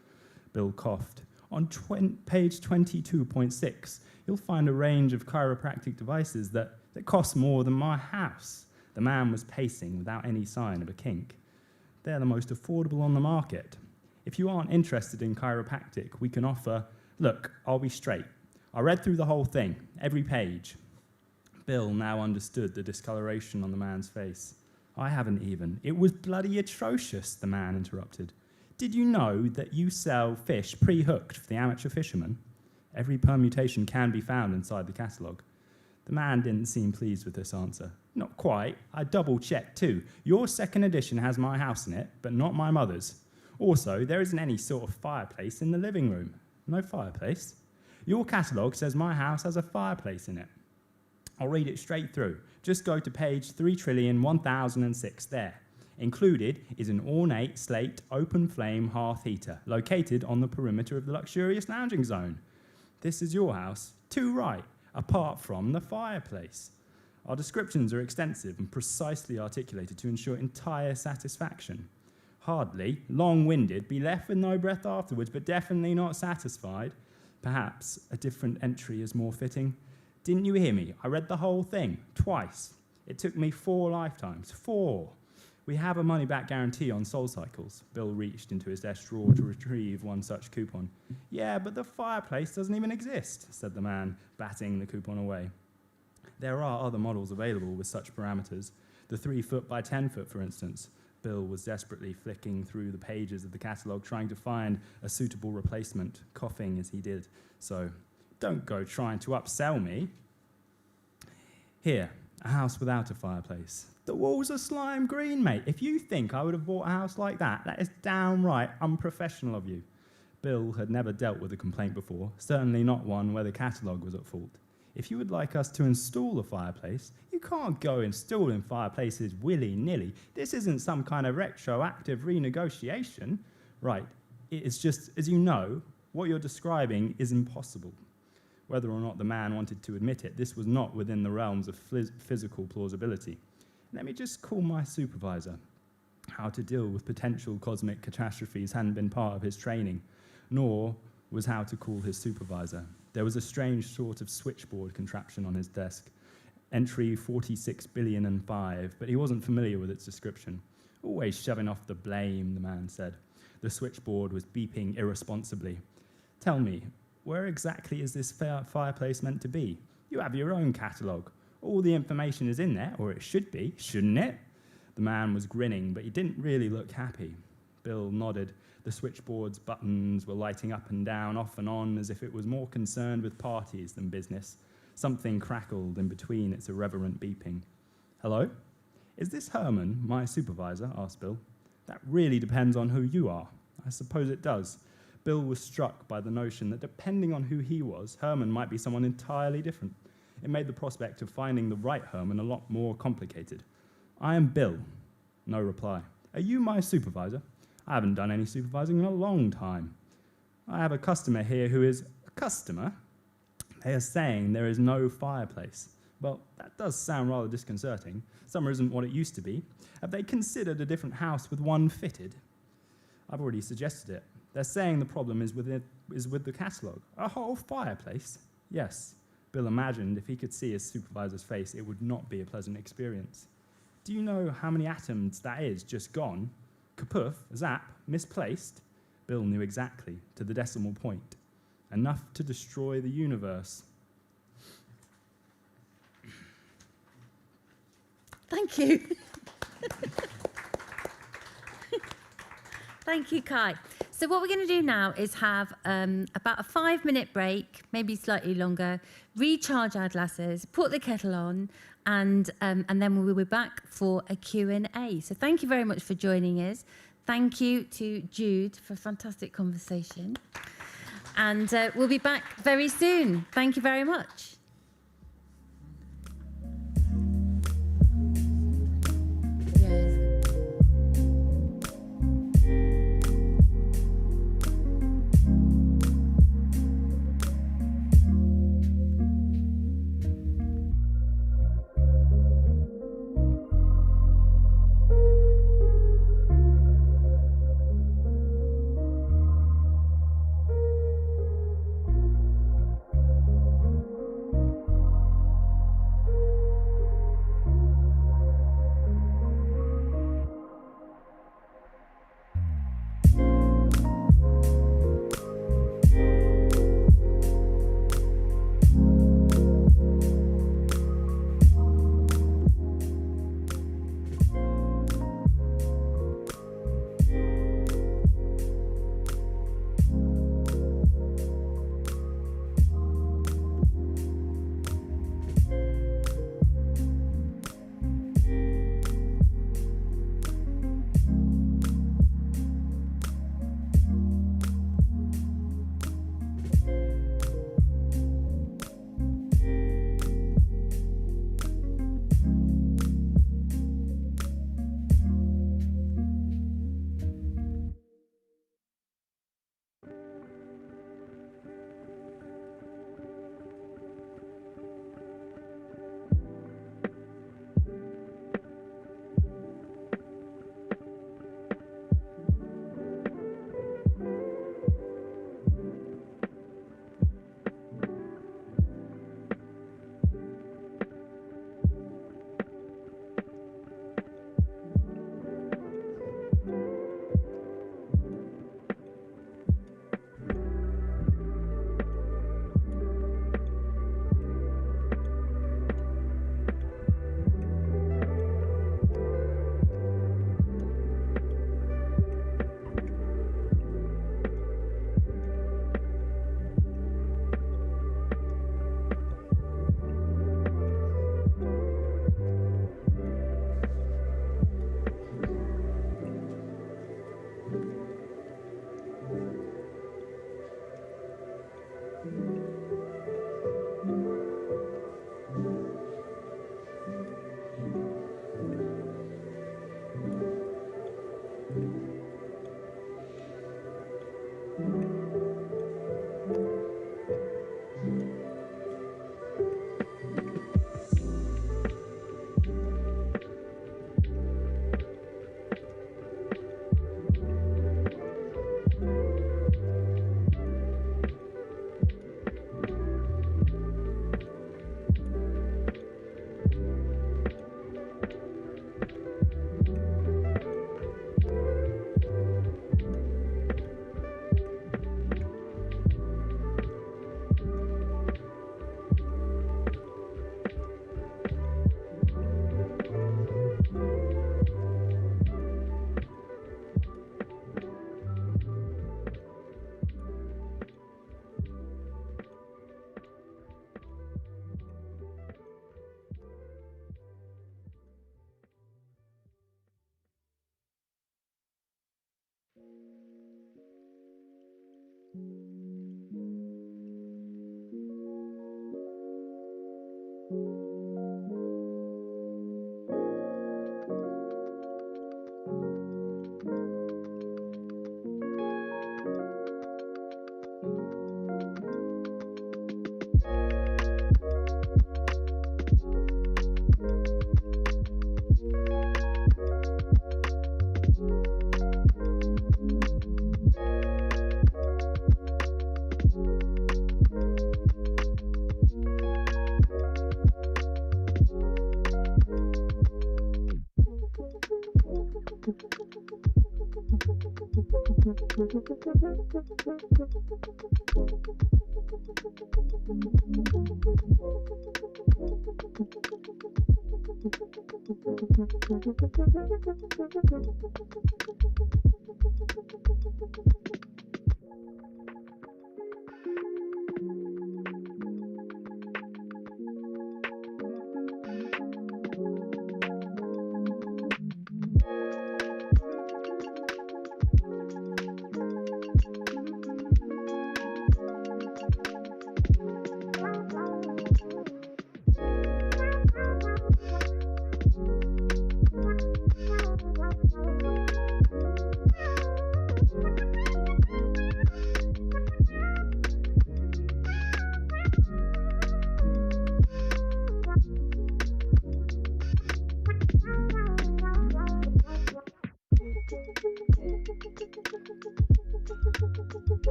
Bill coughed. On page 22.6, you'll find a range of chiropractic devices that cost more than my house. The man was pacing without any sign of a kink. They're the most affordable on the market. If you aren't interested in chiropractic, we can offer... Look, I'll be straight. I read through the whole thing, every page. Bill now understood the discoloration on the man's face. I haven't even. It was bloody atrocious, the man interrupted. Did you know that you sell fish pre-hooked for the amateur fisherman? Every permutation can be found inside the catalogue. The man didn't seem pleased with this answer. Not quite. I double-checked too. Your second edition has my house in it, but not my mother's. Also, there isn't any sort of fireplace in the living room. No fireplace? Your catalogue says my house has a fireplace in it. I'll read it straight through. Just go to page 3,000,006 there. Included is an ornate slate open flame hearth heater located on the perimeter of the luxurious lounging zone. This is your house, too right, apart from the fireplace. Our descriptions are extensive and precisely articulated to ensure entire satisfaction. Hardly, long-winded, be left with no breath afterwards, but definitely not satisfied. Perhaps a different entry is more fitting. Didn't you hear me? I read the whole thing, twice. It took me 4 lifetimes. 4. We have a money-back guarantee on Soul Cycles. Bill reached into his desk drawer to retrieve one such coupon. Yeah, but the fireplace doesn't even exist, said the man, batting the coupon away. There are other models available with such parameters. The 3-foot by 10-foot, for instance. Bill was desperately flicking through the pages of the catalogue, trying to find a suitable replacement, coughing as he did so. Don't go trying to upsell me. Here, a house without a fireplace. The walls are slime green, mate. If you think I would have bought a house like that, that is downright unprofessional of you. Bill had never dealt with a complaint before, certainly not one where the catalogue was at fault. If you would like us to install a fireplace, you can't go installing fireplaces willy-nilly. This isn't some kind of retroactive renegotiation. Right, it is just, as you know, what you're describing is impossible. Whether or not the man wanted to admit it, this was not within the realms of physical plausibility. Let me just call my supervisor. How to deal with potential cosmic catastrophes hadn't been part of his training, nor was how to call his supervisor. There was a strange sort of switchboard contraption on his desk, entry 46,000,000,005, but he wasn't familiar with its description. Always shoving off the blame, the man said. The switchboard was beeping irresponsibly. Tell me, where exactly is this fireplace meant to be? You have your own catalogue. All the information is in there, or it should be, shouldn't it? The man was grinning, but he didn't really look happy. Bill nodded. The switchboard's buttons were lighting up and down, off and on, as if it was more concerned with parties than business. Something crackled in between its irreverent beeping. Hello? Is this Herman, my supervisor? Asked Bill. That really depends on who you are. I suppose it does. Bill was struck by the notion that depending on who he was, Herman might be someone entirely different. It made the prospect of finding the right Herman a lot more complicated. I am Bill. No reply. Are you my supervisor? I haven't done any supervising in a long time. I have a customer here who is a customer. They are saying there is no fireplace. Well, that does sound rather disconcerting. Summer isn't what it used to be. Have they considered a different house with one fitted? I've already suggested it. They're saying the problem is with the catalogue. A whole fireplace? Yes. Bill imagined if he could see his supervisor's face, it would not be a pleasant experience. Do you know how many atoms that is just gone? Kapoof, zap, misplaced? Bill knew exactly, to the decimal point. Enough to destroy the universe. Thank you. Thank you, Kai. So what we're going to do now is have about a 5-minute break, maybe slightly longer, recharge our glasses, put the kettle on, and then we'll be back for a Q&A. So thank you very much for joining us. Thank you to Jude for a fantastic conversation. And we'll be back very soon. Thank you very much.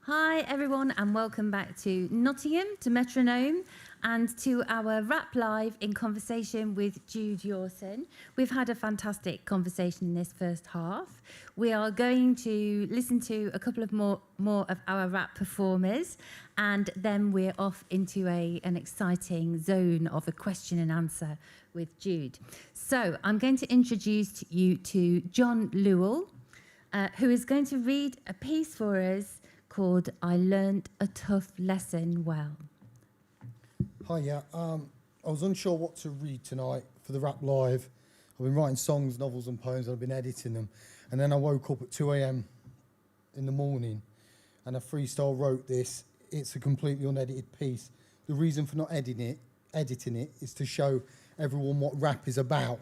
Hi everyone and welcome back to Nottingham, to Metronome and to our Rap Live in conversation with Jude Yawson. We've had a fantastic conversation in this first half. We are going to listen to a couple of more of our rap performers and then we're off into an exciting zone of a question and answer with Jude. So I'm going to introduce you to John Lewell, who is going to read a piece for us called I Learned a Tough Lesson Well. Hi, yeah. I was unsure what to read tonight for the Rap Live. I've been writing songs, novels and poems, and I've been editing them. And then I woke up at 2 a.m. in the morning and I freestyle wrote this. It's a completely unedited piece. The reason for not editing it is to show everyone what rap is about.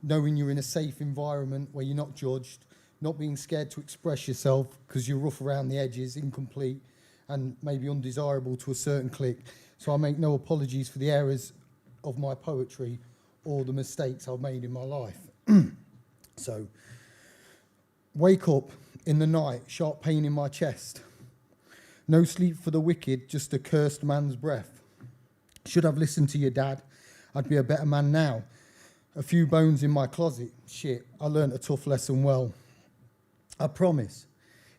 Knowing you're in a safe environment where you're not judged, not being scared to express yourself because you're rough around the edges, incomplete, and maybe undesirable to a certain clique. So I make no apologies for the errors of my poetry or the mistakes I've made in my life. So, wake up in the night, sharp pain in my chest. No sleep for the wicked, just a cursed man's breath. Should have listened to your dad, I'd be a better man now. A few bones in my closet, shit, I learnt a tough lesson well. I promise,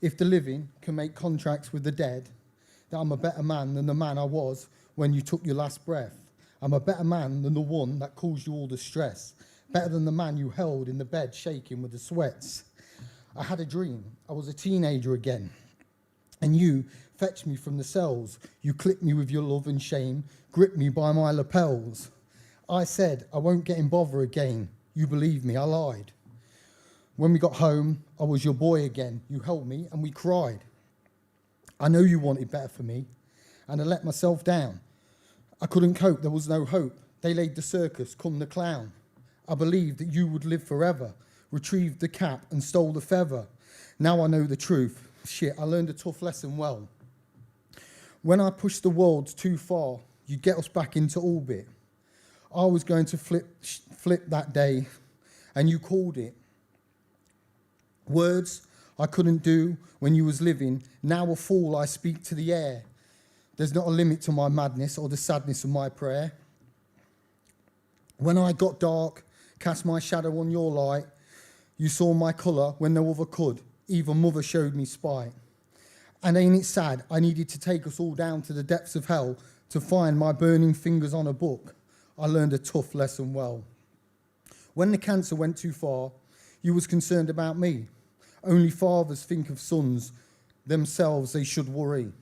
if the living can make contracts with the dead, that I'm a better man than the man I was when you took your last breath. I'm a better man than the one that caused you all the stress. Better than the man you held in the bed shaking with the sweats. I had a dream. I was a teenager again. And you fetched me from the cells. You clipped me with your love and shame, gripped me by my lapels. I said, I won't get in bother again. You believed me, I lied. When we got home, I was your boy again. You held me and we cried. I know you wanted better for me, and I let myself down. I couldn't cope, there was no hope. They laid the circus, come the clown. I believed that you would live forever, retrieved the cap and stole the feather. Now I know the truth. Shit, I learned a tough lesson well. When I pushed the world too far, you get us back into orbit. I was going to flip that day, and you called it. Words I couldn't do when you was living. Now a fool I speak to the air. There's not a limit to my madness or the sadness of my prayer. When I got dark, cast my shadow on your light. You saw my colour when no other could. Even mother showed me spite. And ain't it sad, I needed to take us all down to the depths of hell to find my burning fingers on a book. I learned a tough lesson well. When the cancer went too far, you was concerned about me. Only fathers think of sons, themselves they should worry.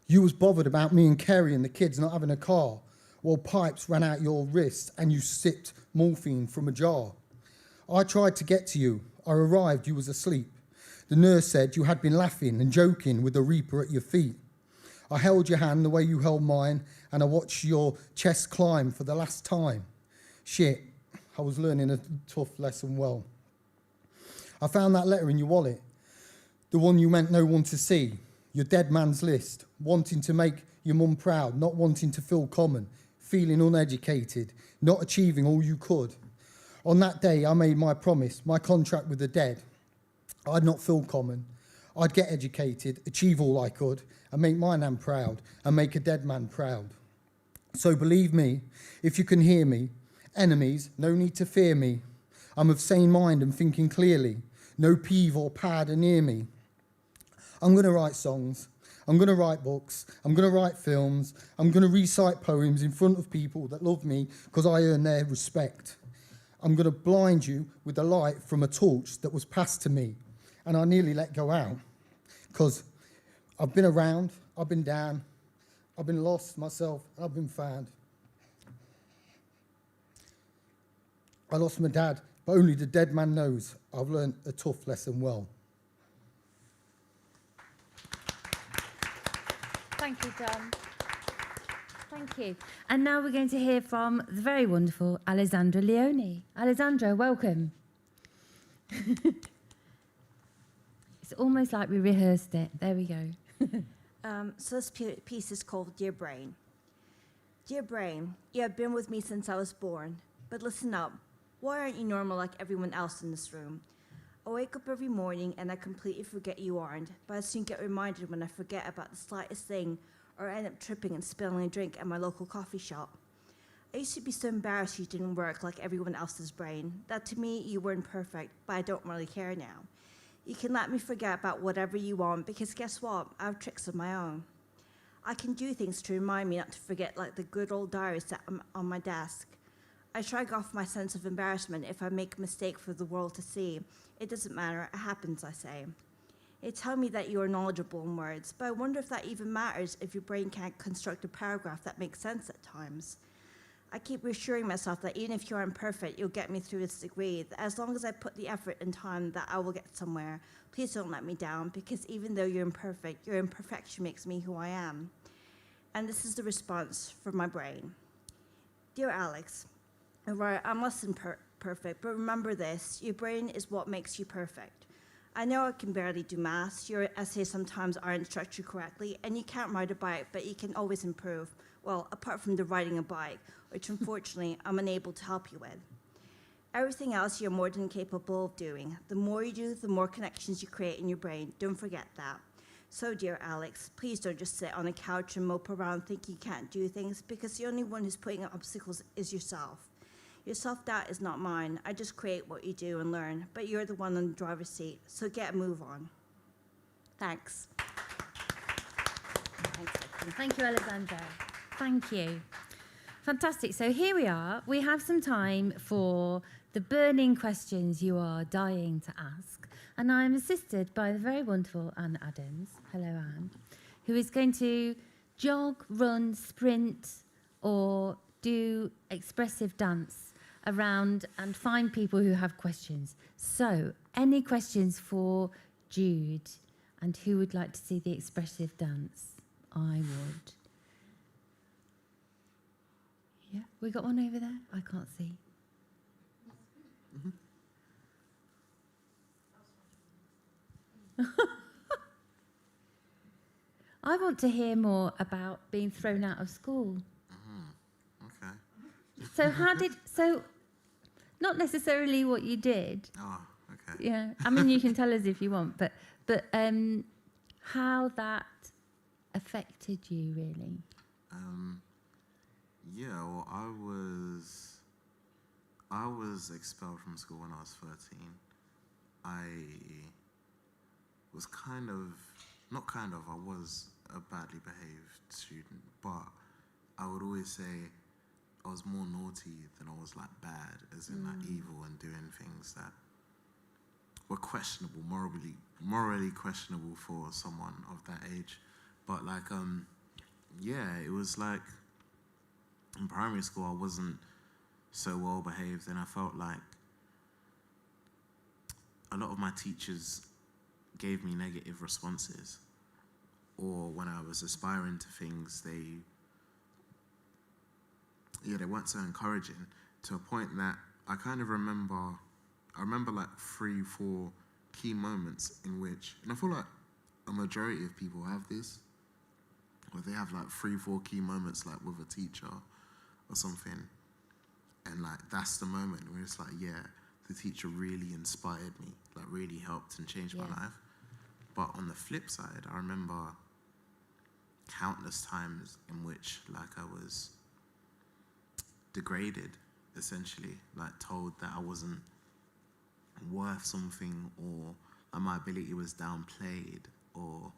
You was bothered about me and Kerry and the kids not having a car, while pipes ran out your wrist and you sipped morphine from a jar. I tried to get to you. I arrived, you was asleep. The nurse said you had been laughing and joking with the reaper at your feet. I held your hand the way you held mine, and I watch your chest climb for the last time. Shit, I was learning a tough lesson well. I found that letter in your wallet, the one you meant no one to see, your dead man's list, wanting to make your mum proud, not wanting to feel common, feeling uneducated, not achieving all you could. On that day, I made my promise, my contract with the dead. I'd not feel common. I'd get educated, achieve all I could, and make my nan proud, and make a dead man proud. So believe me, if you can hear me, enemies, no need to fear me. I'm of sane mind and thinking clearly, no peeve or pad are near me. I'm going to write songs, I'm going to write books, I'm going to write films, I'm going to recite poems in front of people that love me because I earn their respect. I'm going to blind you with the light from a torch that was passed to me, and I nearly let go out because I've been around, I've been down, I've been lost myself, I've been found. I lost my dad, but only the dead man knows I've learned a tough lesson well. Thank you, John. Thank you. And now we're going to hear from the very wonderful Alessandra Leone. Alessandra, welcome. It's almost like we rehearsed it. There we go. So this piece is called Dear Brain. Dear Brain, you have been with me since I was born. But listen up. Why aren't you normal like everyone else in this room? I wake up every morning and I completely forget you aren't, but I soon get reminded when I forget about the slightest thing or end up tripping and spilling a drink at my local coffee shop. I used to be so embarrassed you didn't work like everyone else's brain, that to me you weren't perfect, but I don't really care now. You can let me forget about whatever you want, because guess what? I have tricks of my own. I can do things to remind me not to forget, like the good old diary set on my desk. I shrug off my sense of embarrassment if I make a mistake for the world to see. It doesn't matter, it happens, I say. They tell me that you are knowledgeable in words, but I wonder if that even matters if your brain can't construct a paragraph that makes sense at times. I keep reassuring myself that even if you aren't perfect, you'll get me through this degree, that as long as I put the effort and time, that I will get somewhere. Please don't let me down, because even though you're imperfect, your imperfection makes me who I am. And this is the response from my brain. Dear Alex, right, I'm less than perfect, but remember this, your brain is what makes you perfect. I know I can barely do maths, your essays sometimes aren't structured correctly, and you can't ride a bike, but you can always improve. Well, apart from the riding a bike, which unfortunately I'm unable to help you with. Everything else you're more than capable of doing. The more you do, the more connections you create in your brain. Don't forget that. So, dear Alex, please don't just sit on a couch and mope around thinking you can't do things, because the only one who's putting up obstacles is yourself. Your self-doubt is not mine. I just create what you do and learn, but you're the one on the driver's seat, so get a move on. Thanks. Thank you, Alessandra. Thank you. Fantastic. So here we are. We have some time for the burning questions you are dying to ask. And I'm assisted by the very wonderful Anne Adams. Hello, Anne. Who is going to jog, run, sprint, or do expressive dance around and find people who have questions. So, any questions for Jude? And who would like to see the expressive dance? I would. Yeah, we got one over there? I can't see. I want to hear more about being thrown out of school. Okay. So not necessarily what you did. Oh, okay. Yeah, I mean, you can tell us if you want, but how that affected you, really? Yeah, well, I was expelled from school when I was 13. I was I was a badly behaved student, but I would always say I was more naughty than I was like bad, as in like evil and doing things that were questionable, morally questionable for someone of that age. But like, yeah, it was like in primary school I wasn't so well behaved, and I felt like a lot of my teachers gave me negative responses, or when I was aspiring to things, they yeah, they weren't so encouraging, to a point that I kind of remember like 3-4 key moments in which, and I feel like a majority of people have this, where they have like 3-4 key moments like with a teacher or something, and like that's the moment where it's like, yeah, the teacher really inspired me, like really helped and changed my life. But on the flip side, I remember countless times in which like I was degraded, essentially, like told that I wasn't worth something, or like my ability was downplayed, or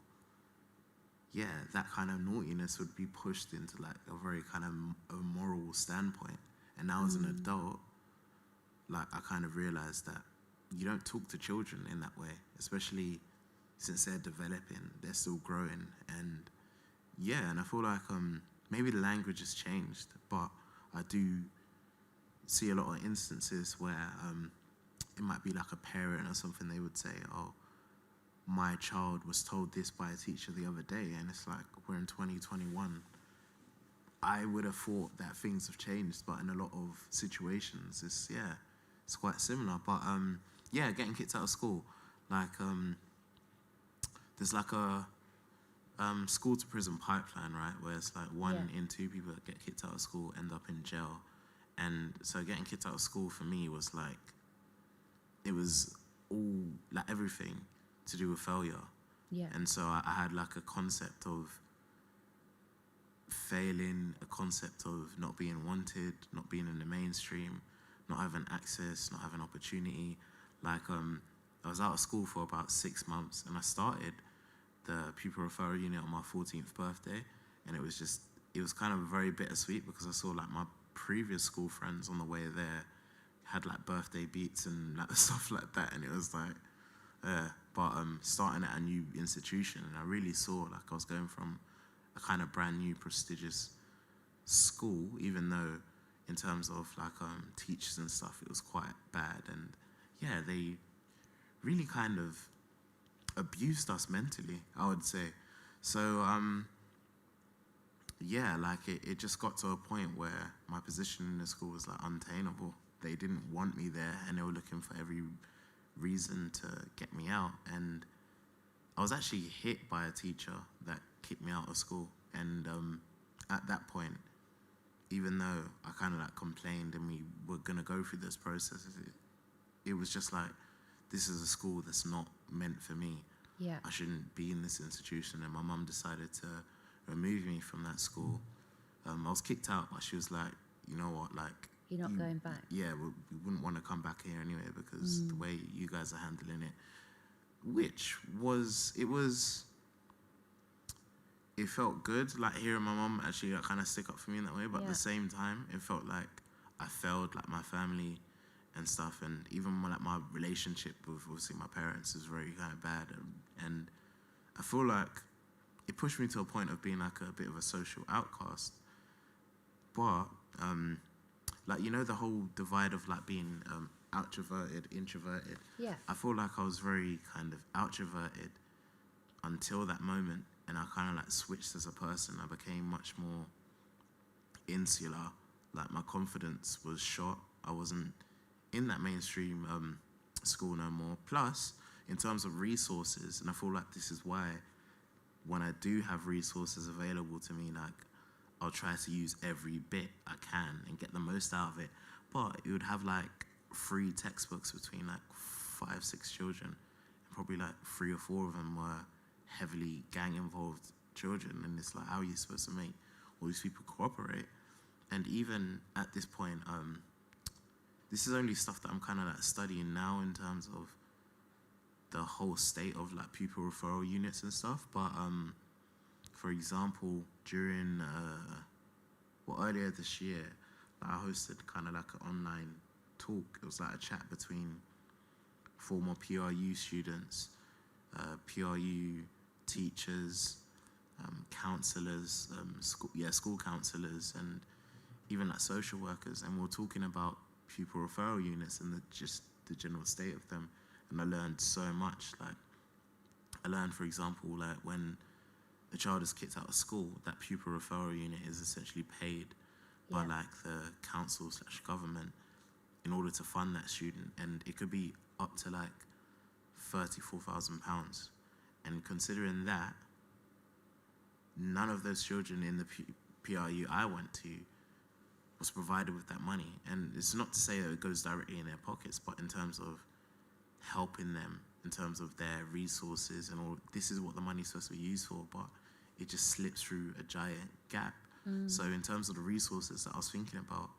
yeah, that kind of naughtiness would be pushed into like a very kind of a moral standpoint. And now as an adult, like I kind of realized that you don't talk to children in that way, especially since they're developing, they're still growing. And yeah, and I feel like maybe the language has changed, but I do see a lot of instances where it might be like a parent or something, they would say, oh, my child was told this by a teacher the other day, and it's like, we're in 2021. I would have thought that things have changed, but in a lot of situations, it's quite similar. But yeah, getting kicked out of school, like there's like a school to prison pipeline, right, where it's like 1 in 2 people that get kicked out of school end up in jail. And so getting kicked out of school for me was like, it was all like everything to do with failure. Yeah. And so I had like a concept of failing, a concept of not being wanted, not being in the mainstream, not having access, not having opportunity. Like I was out of school for about 6 months, and I started the pupil referral unit on my 14th birthday, and it was kind of very bittersweet because I saw like my previous school friends on the way there had like birthday beats and like stuff like that, and it was like, but starting at a new institution, and I really saw like I was going from a kind of brand new prestigious school, even though in terms of like teachers and stuff it was quite bad, and yeah, they really kind of abused us mentally, I would say. So yeah, like it just got to a point where my position in the school was like untenable. They didn't want me there, and they were looking for every reason to get me out. And I was actually hit by a teacher that kicked me out of school. And at that point, even though I kind of like complained and we were gonna go through this process, it was just like, this is a school that's not meant for me. Yeah. I shouldn't be in this institution. And my mum decided to remove me from that school. I was kicked out, but she was like, you know what, like, You're not going back. Yeah, we wouldn't want to come back here anyway because the way you guys are handling it, which was, it felt good, like hearing my mum actually like, kind of stick up for me in that way, but at the same time, it felt like I failed like my family and stuff, and even when, like my relationship with obviously my parents is very kind of bad, and I feel like it pushed me to a point of being like a bit of a social outcast. But like, you know, the whole divide of like being outroverted, introverted. Yeah. I feel like I was very kind of outroverted until that moment, and I kind of like switched as a person. I became much more insular. Like my confidence was shot. I wasn't in that mainstream school no more. Plus, in terms of resources, and I feel like this is why when I do have resources available to me, like I'll try to use every bit I can and get the most out of it. But it would have like 3 textbooks between like 5-6 children, and probably like 3 or 4 of them were heavily gang involved children, and it's like, how are you supposed to make all these people cooperate? And even at this point, this is only stuff that I'm kind of like studying now in terms of the whole state of like pupil referral units and stuff. But for example, during earlier this year, I hosted kind of like an online talk. It was like a chat between former PRU students, PRU teachers, counsellors, school counsellors, and even like social workers. And we're talking about pupil referral units and just the general state of them. And I learned so much. Like, I learned, for example, like when a child is kicked out of school, that pupil referral unit is essentially paid by Yeah. like the council/government in order to fund that student, and it could be up to like £34,000. And considering that, none of those children in the PRU I went to was provided with that money. And it's not to say that it goes directly in their pockets, but in terms of helping them, in terms of their resources and all, this is what the money's supposed to be used for, but it just slips through a giant gap. So in terms of the resources that I was thinking about,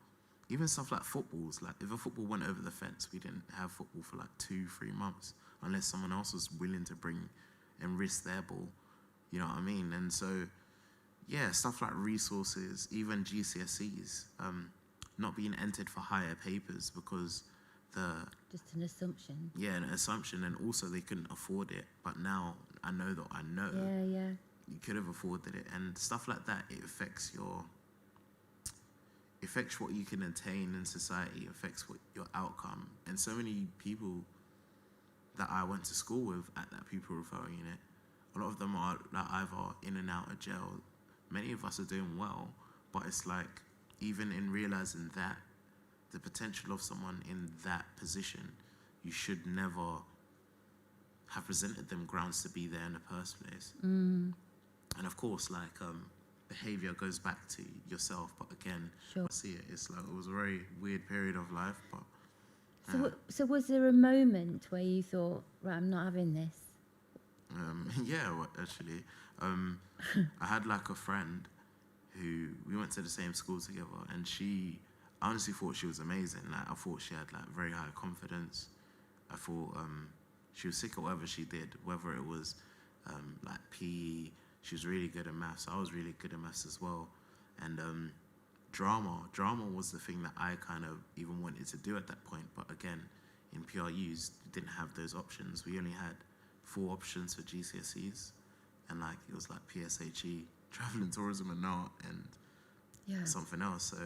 even stuff like footballs, like if a football went over the fence, we didn't have football for like 2-3 months unless someone else was willing to bring and risk their ball, you know what I mean? And so, yeah, stuff like resources, even GCSEs, not being entered for higher papers because just an assumption. yeah, an assumption, and also they couldn't afford it. But now I know that I know Yeah. you could have afforded it, and stuff like that. It affects what you can attain in society, affects what your outcome. And so many people that I went to school with at that pupil referral unit, a lot of them are like either in and out of jail. Many of us are doing well, but it's like, even in realizing that the potential of someone in that position, you should never have presented them grounds to be there in the first place. And of course, like, behavior goes back to yourself, but again, Sure. I see it, it's like, it was a very weird period of life, but So was there a moment where you thought, right, I'm not having this? yeah, well, actually, I had like a friend who, we went to the same school together, and I honestly thought she was amazing. Like, I thought she had like very high confidence. I thought she was sick at whatever she did, whether it was like PE. She was really good at maths. I was really good at maths as well. And drama was the thing that I kind of even wanted to do at that point. But again, in PRUs, we didn't have those options. We only had 4 options for GCSEs, and like it was like PSHE, travel and tourism and art, and something else. So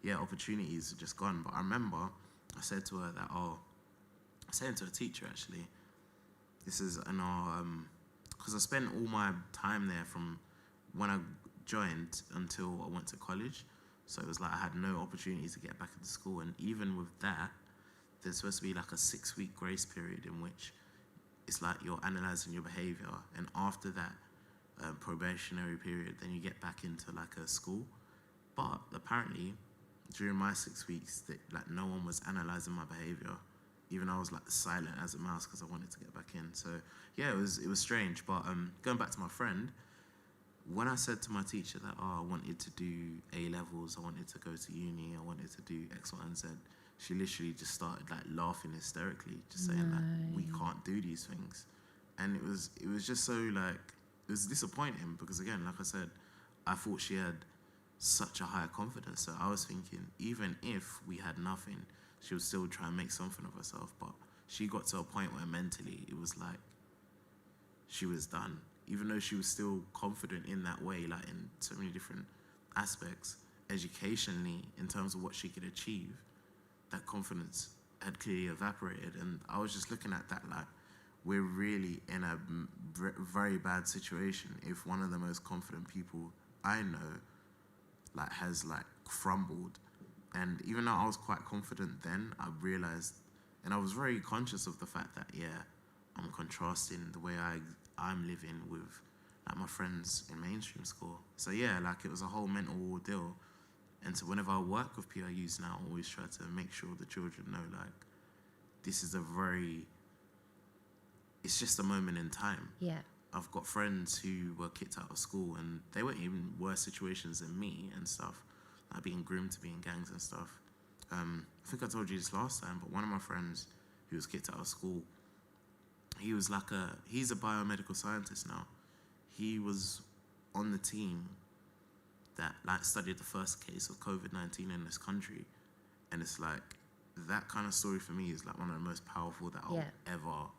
yeah, opportunities are just gone. But I remember I said to her that, I said to a teacher actually, this is in our, because I spent all my time there from when I joined until I went to college. So it was like I had no opportunity to get back into school. And even with that, there's supposed to be like a 6-week grace period in which it's like you're analysing your behaviour. And after that probationary period, then you get back into like a school. But apparently, during my 6 weeks, like no one was analysing my behaviour. Even I was like silent as a mouse because I wanted to get back in. So yeah, it was strange. But going back to my friend, when I said to my teacher that I wanted to do A-levels, I wanted to go to uni, I wanted to do X, Y, and Z, she literally just started like laughing hysterically, just saying like, we can't do these things. And it was just so like, it was disappointing because again, like I said, I thought she had such a high confidence. So I was thinking, even if we had nothing, she would still try and make something of herself. But she got to a point where mentally it was like she was done. Even though she was still confident in that way, like in so many different aspects, educationally, in terms of what she could achieve, that confidence had clearly evaporated. And I was just looking at that like, we're really in a very bad situation if one of the most confident people I know like has like crumbled. And even though I was quite confident then, I realized, and I was very conscious of the fact that, yeah, I'm contrasting the way I'm living with like my friends in mainstream school. So yeah, like it was a whole mental ordeal. And so whenever I work with PRUs now, I always try to make sure the children know like, this is it's just a moment in time. Yeah. I've got friends who were kicked out of school and they were in worse situations than me and stuff, like being groomed to be in gangs and stuff. I think I told you this last time, but one of my friends who was kicked out of school, he's a biomedical scientist now. He was on the team that like studied the first case of COVID-19 in this country. And it's like, that kind of story for me is like one of the most powerful that I'll ever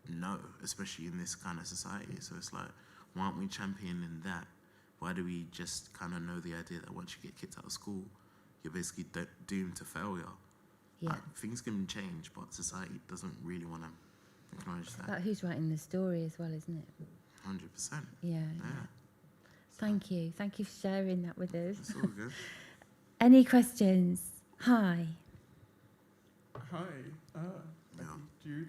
know, especially in this kind of society. So it's like, why aren't we championing that? Why do we just kind of know the idea that once you get kicked out of school, you're basically doomed to failure? Yeah. Like, things can change, but society doesn't really want to acknowledge that. About who's writing the story as well, isn't it? 100%. Yeah. Thank you for sharing that with us. It's all good. Any questions? Hi. Hi, Becky, Jude.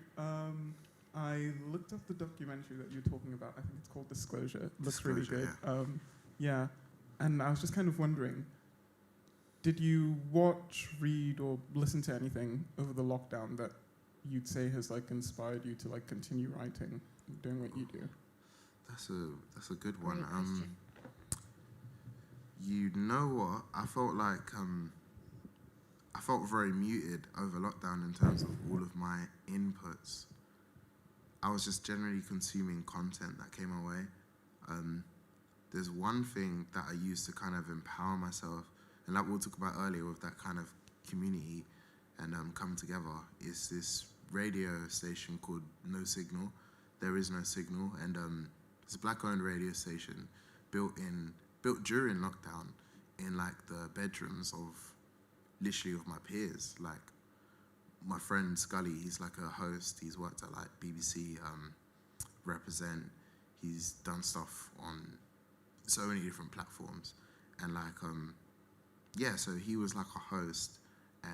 I looked up the documentary that you're talking about. I think it's called Disclosure. It looks really good. Yeah, and I was just kind of wondering, did you watch, read, or listen to anything over the lockdown that you'd say has like inspired you to like continue writing and doing what you do? That's a good one. Great question. You know what? I felt like I felt very muted over lockdown in terms of all of my inputs. I was just generally consuming content that came my way. There's one thing that I used to kind of empower myself, and like we'll talk about earlier with that kind of community and come together, is this radio station called No Signal. There is no signal, and it's a black-owned radio station built during lockdown in like the bedrooms of literally of my peers. Like my friend Scully, he's like a host. He's worked at like BBC, Represent. He's done stuff on so many different platforms, and like yeah. So he was like a host,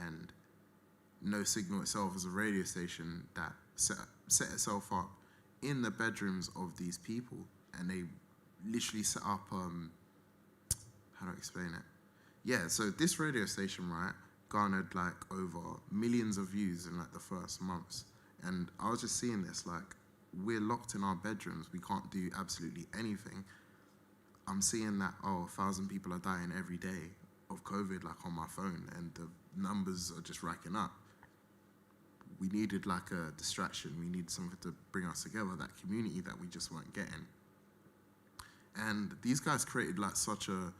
and No Signal itself is a radio station that set itself up in the bedrooms of these people, and they literally set up how do I explain it? Yeah, so this radio station, right, garnered like over millions of views in like the first months. And I was just seeing this, like, we're locked in our bedrooms, we can't do absolutely anything. I'm seeing that, 1,000 people are dying every day of COVID, like on my phone, and the numbers are just racking up. We needed like a distraction, we needed something to bring us together, that community that we just weren't getting. And these guys created like such a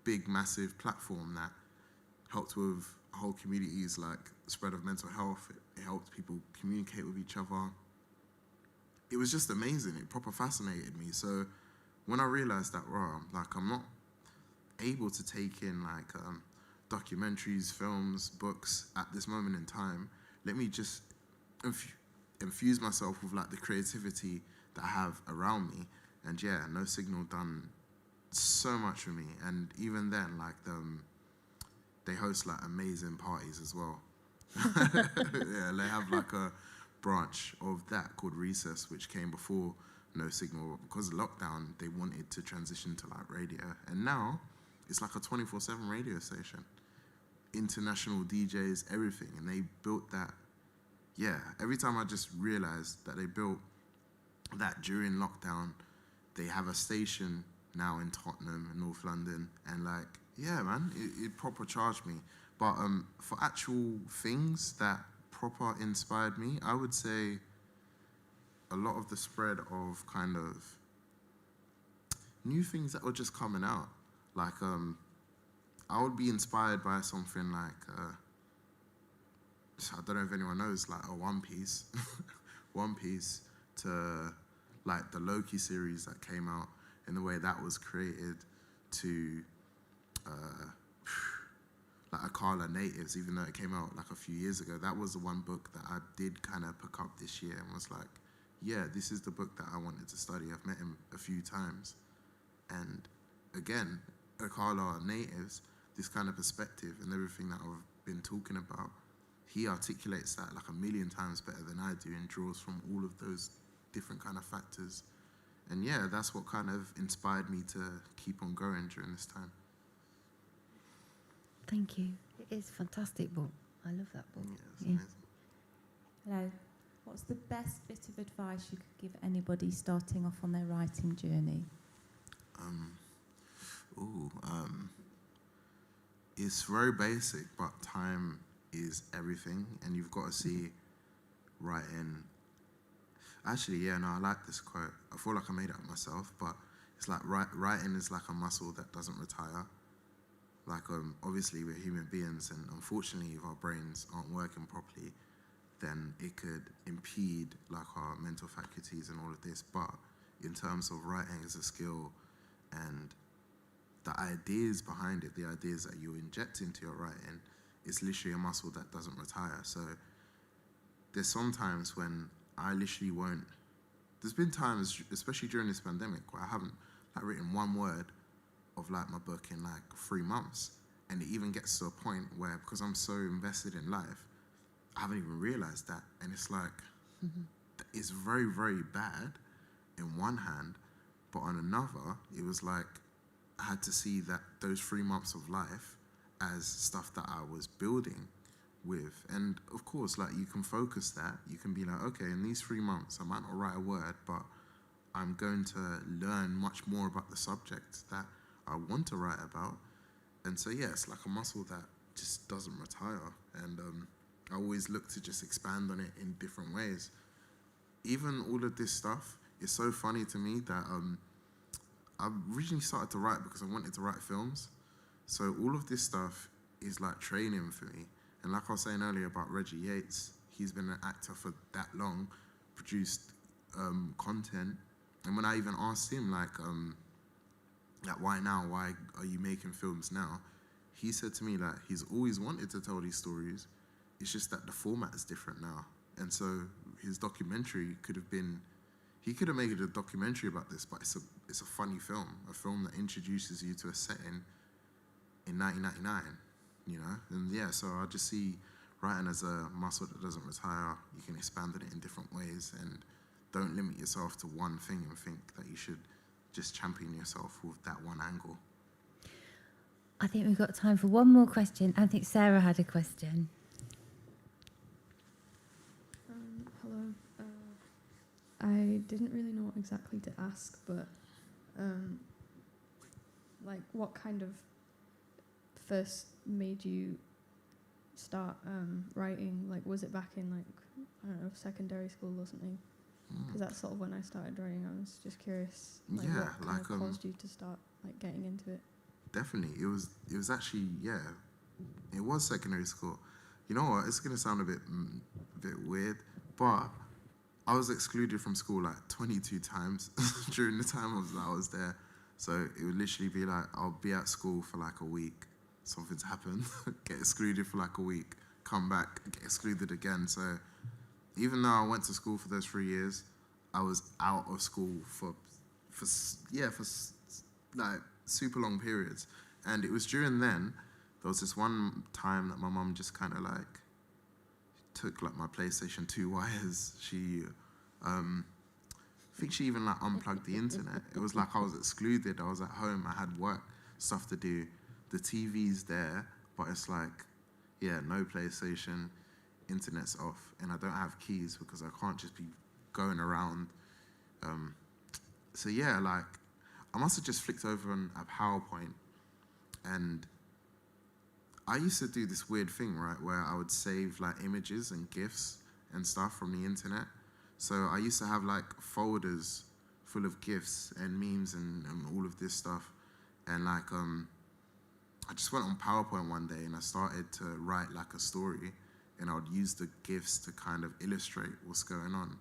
big, massive platform that helped with whole communities, like the spread of mental health. It helped people communicate with each other. It was just amazing. It proper fascinated me. So when I realized that, like I'm not able to take in like documentaries, films, books at this moment in time, let me just infuse myself with like the creativity that I have around me. And yeah, No Signal done so much for me. And even then, like they host like amazing parties as well. Yeah, they have like a branch of that called Recess, which came before No Signal. Because of lockdown, they wanted to transition to like radio. And now it's like a 24/7 radio station. International DJs, everything. And they built that. Yeah, every time I just realized that they built that during lockdown. They have a station now in Tottenham, in North London, and like, yeah, man, it proper charged me. But for actual things that proper inspired me, I would say a lot of the spread of kind of new things that were just coming out. Like, I would be inspired by something like, I don't know if anyone knows, like a One Piece, One Piece to like the Loki series that came out and the way that was created to like Akala Natives, even though it came out like a few years ago. That was the one book that I did kind of pick up this year and was like, yeah, this is the book that I wanted to study. I've met him a few times. And again, Akala Natives, this kind of perspective and everything that I've been talking about, he articulates that like a million times better than I do and draws from all of those different kind of factors. And yeah, that's what kind of inspired me to keep on going during this time. Thank you. It is a fantastic book. I love that book. Yeah, it's Yeah. amazing. Hello. What's the best bit of advice you could give anybody starting off on their writing journey? It's very basic, but time is everything, and you've got to see writing. Actually, yeah, no, I like this quote. I feel like I made it up myself, but it's like writing is like a muscle that doesn't retire. Like, obviously we're human beings, and unfortunately if our brains aren't working properly, then it could impede like our mental faculties and all of this. But in terms of writing as a skill and the ideas behind it, the ideas that you inject into your writing, it's literally a muscle that doesn't retire. So there's some times when I literally won't. There's been times, especially during this pandemic, where I haven't like written one word of like my book in like 3 months, And it even gets to a point where, because I'm so invested in life, I haven't even realized that. And it's like, it's very, very bad in one hand, but on another, it was like I had to see that those 3 months of life as stuff that I was building with. And of course, like, you can focus that. You can be like, okay, in these 3 months, I might not write a word, but I'm going to learn much more about the subject that I want to write about. And so, yeah, it's like a muscle that just doesn't retire. And I always look to just expand on it in different ways. Even all of this stuff is so funny to me that I originally started to write because I wanted to write films. So all of this stuff is like training for me. And like I was saying earlier about Reggie Yates, he's been an actor for that long, produced content. And when I even asked him, like why now? Why are you making films now? He said to me, like, he's always wanted to tell these stories. It's just that the format is different now. And so his documentary could have been, he could have made a documentary about this, but it's a funny film, a film that introduces you to a setting in 1999, you know? And yeah, so I just see writing as a muscle that doesn't retire. You can expand on it in different ways, and don't limit yourself to one thing and think that you should just champion yourself with that one angle. I think we've got time for one more question. I think Sarah had a question. Hello. I didn't really know what exactly to ask, but like, what kind of first made you start writing? Like, was it back in, like, I don't know, secondary school or something? Because that's sort of when I started writing. I was just curious, like, Yeah, what kind of caused you to start, like, getting into it? Definitely. It was actually, yeah, it was secondary school. You know what, it's going to sound a bit weird, but I was excluded from school like 22 times during the time I was there. So it would literally be like, I'll be at school for like a week, something's happened, get excluded for like a week, come back, get excluded again. So even though I went to school for those 3 years, I was out of school for like super long periods. And it was during then, there was this one time that my mum just kind of like took like my PlayStation 2 wires. She, I think she even like unplugged the internet. It was like I was excluded. I was at home. I had work, stuff to do. The TV's there, but it's like, yeah, no PlayStation, internet's off, and I don't have keys because I can't just be going around. So yeah, like, I must have just flicked over on a PowerPoint, and I used to do this weird thing, right, where I would save like images and GIFs and stuff from the internet. So I used to have like folders full of GIFs and memes and all of this stuff. And like, I just went on PowerPoint one day and I started to write like a story, and I would use the GIFs to kind of illustrate what's going on.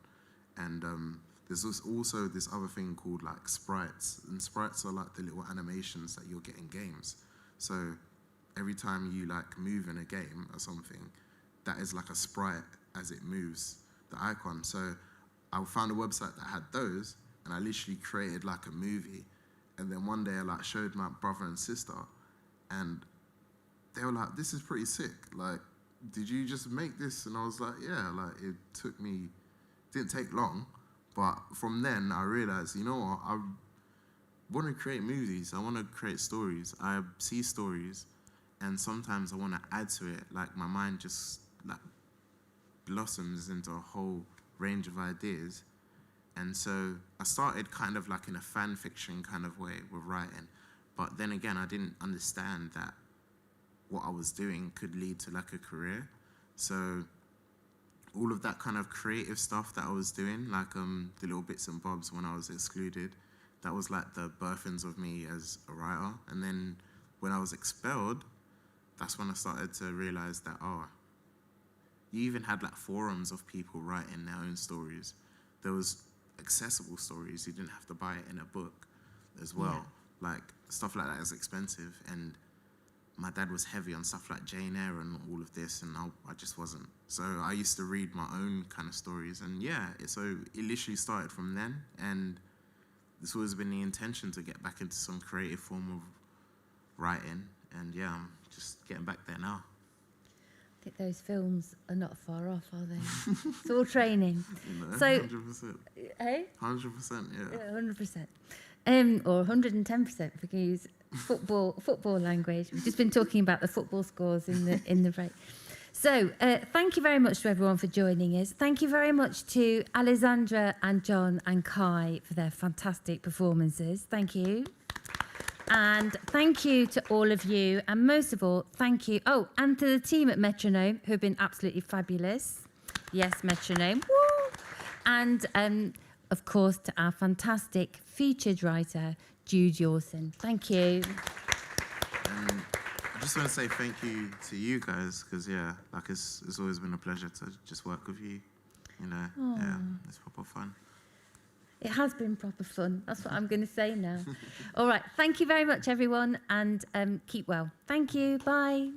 And there's also this other thing called like sprites, and sprites are like the little animations that you'll get in games. So every time you like move in a game or something, that is like a sprite as it moves, the icon. So I found a website that had those, and I literally created like a movie. And then one day I like showed my brother and sister, and they were like, "This is pretty sick. Like, did you just make this?" And I was like, "Yeah." Like, it took me, didn't take long. But from then, I realized, you know what, I want to create movies. I want to create stories. I see stories, and sometimes I want to add to it. Like, my mind just like blossoms into a whole range of ideas. And so I started kind of like in a fan fiction kind of way with writing. But then again, I didn't understand that what I was doing could lead to like a career. So all of that kind of creative stuff that I was doing, like the little bits and bobs when I was excluded, that was like the birthings of me as a writer. And then when I was expelled, that's when I started to realize that, oh, you even had like forums of people writing their own stories. There was accessible stories. You didn't have to buy it in a book as well. Yeah. Like, stuff like that is expensive. And my dad was heavy on stuff like Jane Eyre and all of this, and I just wasn't. So I used to read my own kind of stories. And yeah, so it literally started from then. And it's always been the intention to get back into some creative form of writing. And yeah, I'm just getting back there now. I think those films are not far off, are they? It's all training. No, So, 100%. Hey? 100%, yeah. 100%. Or 110% if we can use football language. We've just been talking about the football scores in the break. So, thank you very much to everyone for joining us. Thank you very much to Alessandra and John and Kai for their fantastic performances. Thank you. And thank you to all of you. And most of all, thank you. Oh, and to the team at Metronome, who have been absolutely fabulous. Yes, Metronome. Woo! And, of course, to our fantastic featured writer, Jude Yawson. Thank you. I just want to say thank you to you guys, because, yeah, like it's always been a pleasure to just work with you. You know, yeah, it's proper fun. It has been proper fun. That's what I'm going to say now. All right. Thank you very much, everyone, and keep well. Thank you. Bye.